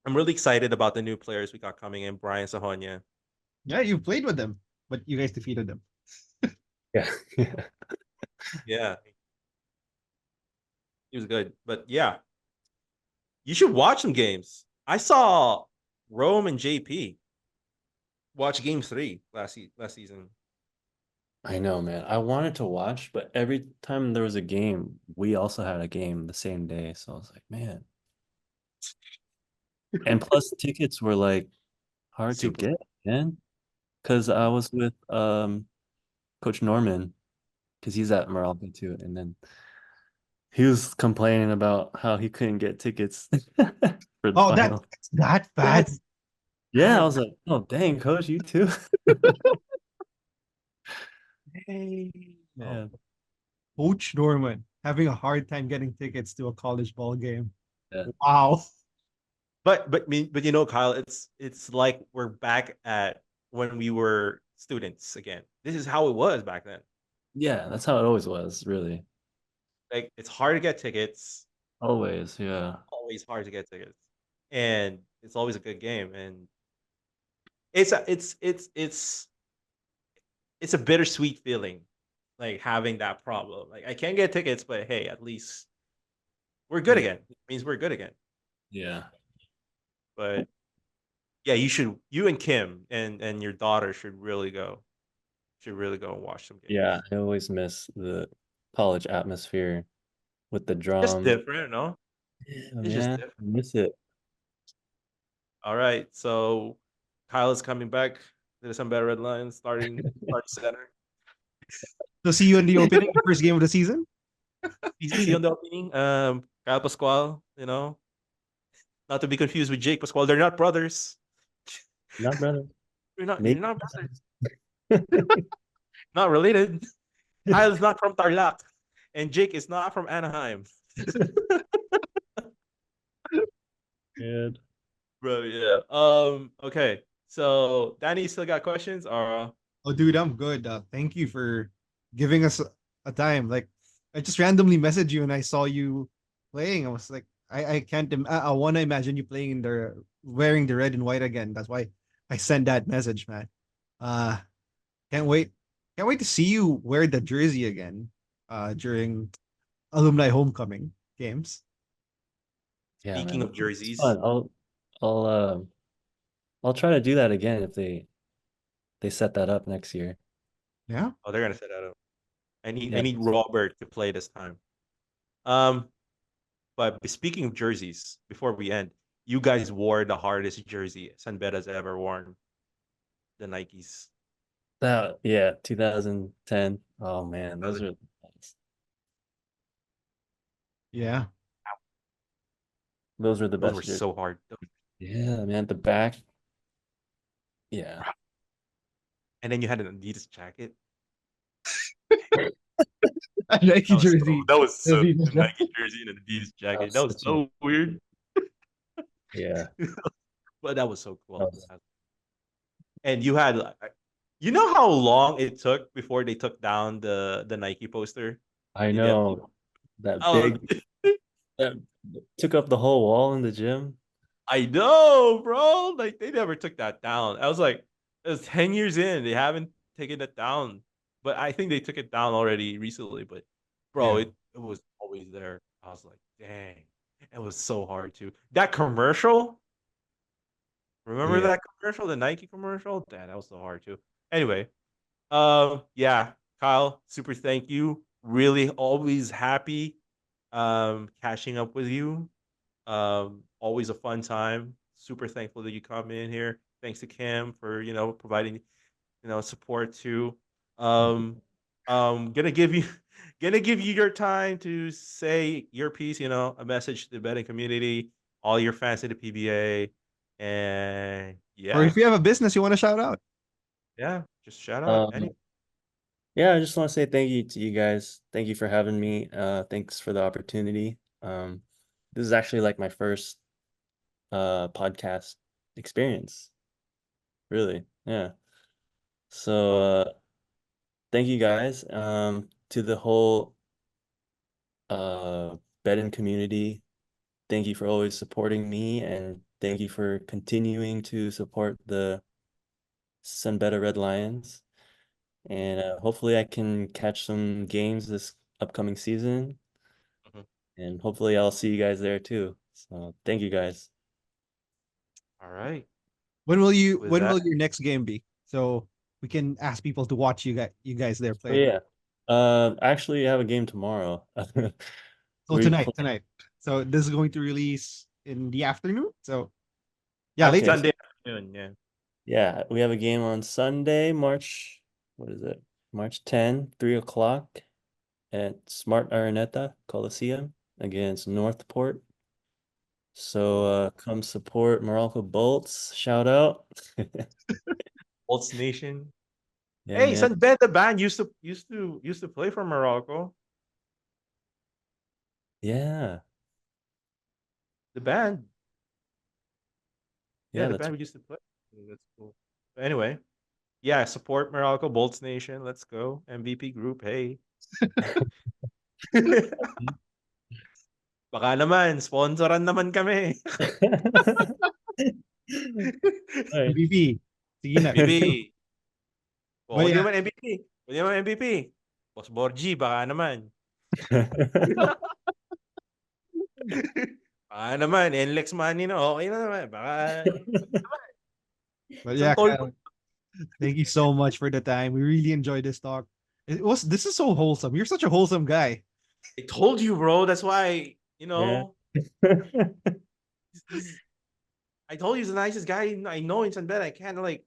I'm really excited about the new players we got coming in. Brian Sahonia. Yeah, you played with them, but you guys defeated them. Yeah. Yeah. Yeah, he was good. But yeah, you should watch some games. I saw Rome and JP watch Game 3 last season. I know, man. I wanted to watch, but every time there was a game, we also had a game the same day. So I was like, man. And plus tickets were like hard to Super. get, man. Because I was with Coach Norman, because he's at Meralco too. And then he was complaining about how he couldn't get tickets for the Oh, that's final. that bad. That's Yeah, I bad. was like, oh dang, coach, you too. Oh, Yeah. Coach Norman having a hard time getting tickets to a college ball game. Yeah. Wow. But you know, Kyle, it's like we're back at when we were students again. This is how it was back then. Yeah, that's how it always was, really. Like it's hard to get tickets. Always, yeah. Always hard to get tickets, and it's always a good game. And it's a bittersweet feeling, like having that problem. Like I can't get tickets, but hey, at least we're good Yeah. again. It means we're good again. Yeah. But yeah, you and Kim and your daughter should really go. Should really go and watch some games. Yeah, I always miss the college atmosphere with the Just drum. different, no? Yeah, It's just man. different. I miss it. All right, so Kyle is coming back. There's some better red lines starting center. So see you in the opening, the first game of the season. See on the opening. Kyle Pascual, not to be confused with Jake Pascual. They're not brothers. Not brother. You're Maybe. not brothers. Not related. Kyle is not from Tarlac, and Jake is not from Anaheim. Good. Bro, yeah. Okay. So Danny still got questions? Or Oh, dude, I'm good. Thank you for giving us a time. Like, I just randomly messaged you and I saw you playing. I was like, I can't. I want to imagine you playing in the wearing the red and white again. That's why I sent that message, man. Uh, can't wait. Can't wait to see you wear the jersey again. During alumni homecoming games. Yeah, speaking man. of It's jerseys, fun. I'll I'll try to do that again if they set that up next year. Yeah. oh, they're gonna set that up. I Yeah. need Robert to play this time. Um, but speaking of jerseys, before we end, you guys wore the hardest jersey San Beda's ever worn, the Nikes. That yeah, 2010. Oh man, those are Yeah. those are the Those were best jerseys. so hard. Yeah, man, the back. Yeah. And then you had an Adidas jacket. A Nike jersey. That was so Adidas a Nike jersey and an Adidas That jacket. was That was such a so weird, yeah. but that was so That cool. was- And you had, you know how long it took before they took down the Nike poster? I Did they know that Oh, big that took up the whole wall in the gym. I know, bro. Like they never took that down. I was like, it was 10 years in. They haven't taken it down. But I think they took it down already recently. But bro, Yeah. it was always there. I was like, dang. It was so hard to. That commercial, remember Yeah. that commercial, the Nike commercial? Damn, that was so hard too. Anyway, yeah, Kyle, super thank you. Really always happy catching up with you. Always a fun time. Super thankful that you come in here. Thanks to Cam for providing support too. Um, gonna give you gonna give you your time to say your piece. A message to the betting community, all your fans of the PBA, and Or yeah, if you have a business you want to shout out. yeah, just shout out Um, any. Yeah, I just want to say thank you to you guys. Thank you for having me. Thanks for the opportunity. This is actually like my first podcast experience, really. Yeah. So Oh, thank you guys. To the whole Bedin community, thank you for always supporting me, and thank you for continuing to support the San Beda Red Lions. And hopefully I can catch some games this upcoming season. mhm. And hopefully I'll see you guys there too. So thank you guys. All right. With When that, will your next game be? So we can ask people to watch you guys there Oh play. yeah. Actually I have a game tomorrow. Oh, We play, tonight. So this is going to release in the afternoon. So yeah, okay. later. Sunday afternoon. Yeah. Yeah, we have a game on Sunday, what is it? March 10, 3 o'clock at Smart Araneta Coliseum against Northport. So Oh, come support Morocco Bolts. Shout out. Bolts Nation. Yeah, Hey, man. San Beda band used to play for Morocco. Yeah. The band. Yeah, Yeah, the that's band we used to play. That's cool. But anyway, yeah, support Morocco Bolts Nation. Let's go. MVP group. Hey. Baka naman, sponsoran naman kami. right. MVP. Sige na. MVP. O, But kung di yeah, naman MVP. Kung di naman MVP. Boss Borgie, baka naman. Baka naman, NLEX money na, okay na naman. Baka, but isang yeah, tol. Kyle, thank you so much for the time. We really enjoyed this talk. This is so wholesome. You're such a wholesome guy. I told you, bro. That's why, Yeah. he's I told you he's the nicest guy I know in San Beda. I can't, like,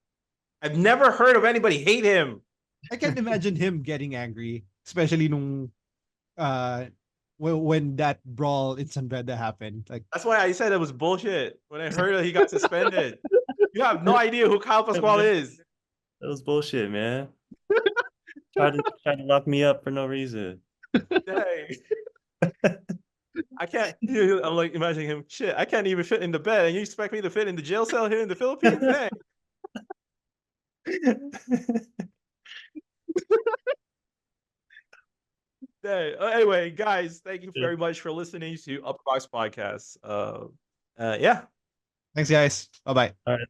I've never heard of anybody hate him. I can't imagine him getting angry, especially nung uh when that brawl in San Beda happened. Like That's why I said it was bullshit when I heard that he got suspended. You have no idea who Kyle Yeah, Pascual man. is. That was bullshit, man. Try to lock me up for no reason. Dang. I can't. I'm like imagining him. Shit, I can't even fit in the bed, and you expect me to fit in the jail cell here in the Philippines? Dang. Dang. Anyway, guys, thank you Yeah. very much for listening to Upperbox Podcast. Yeah. thanks guys. Bye bye. All right.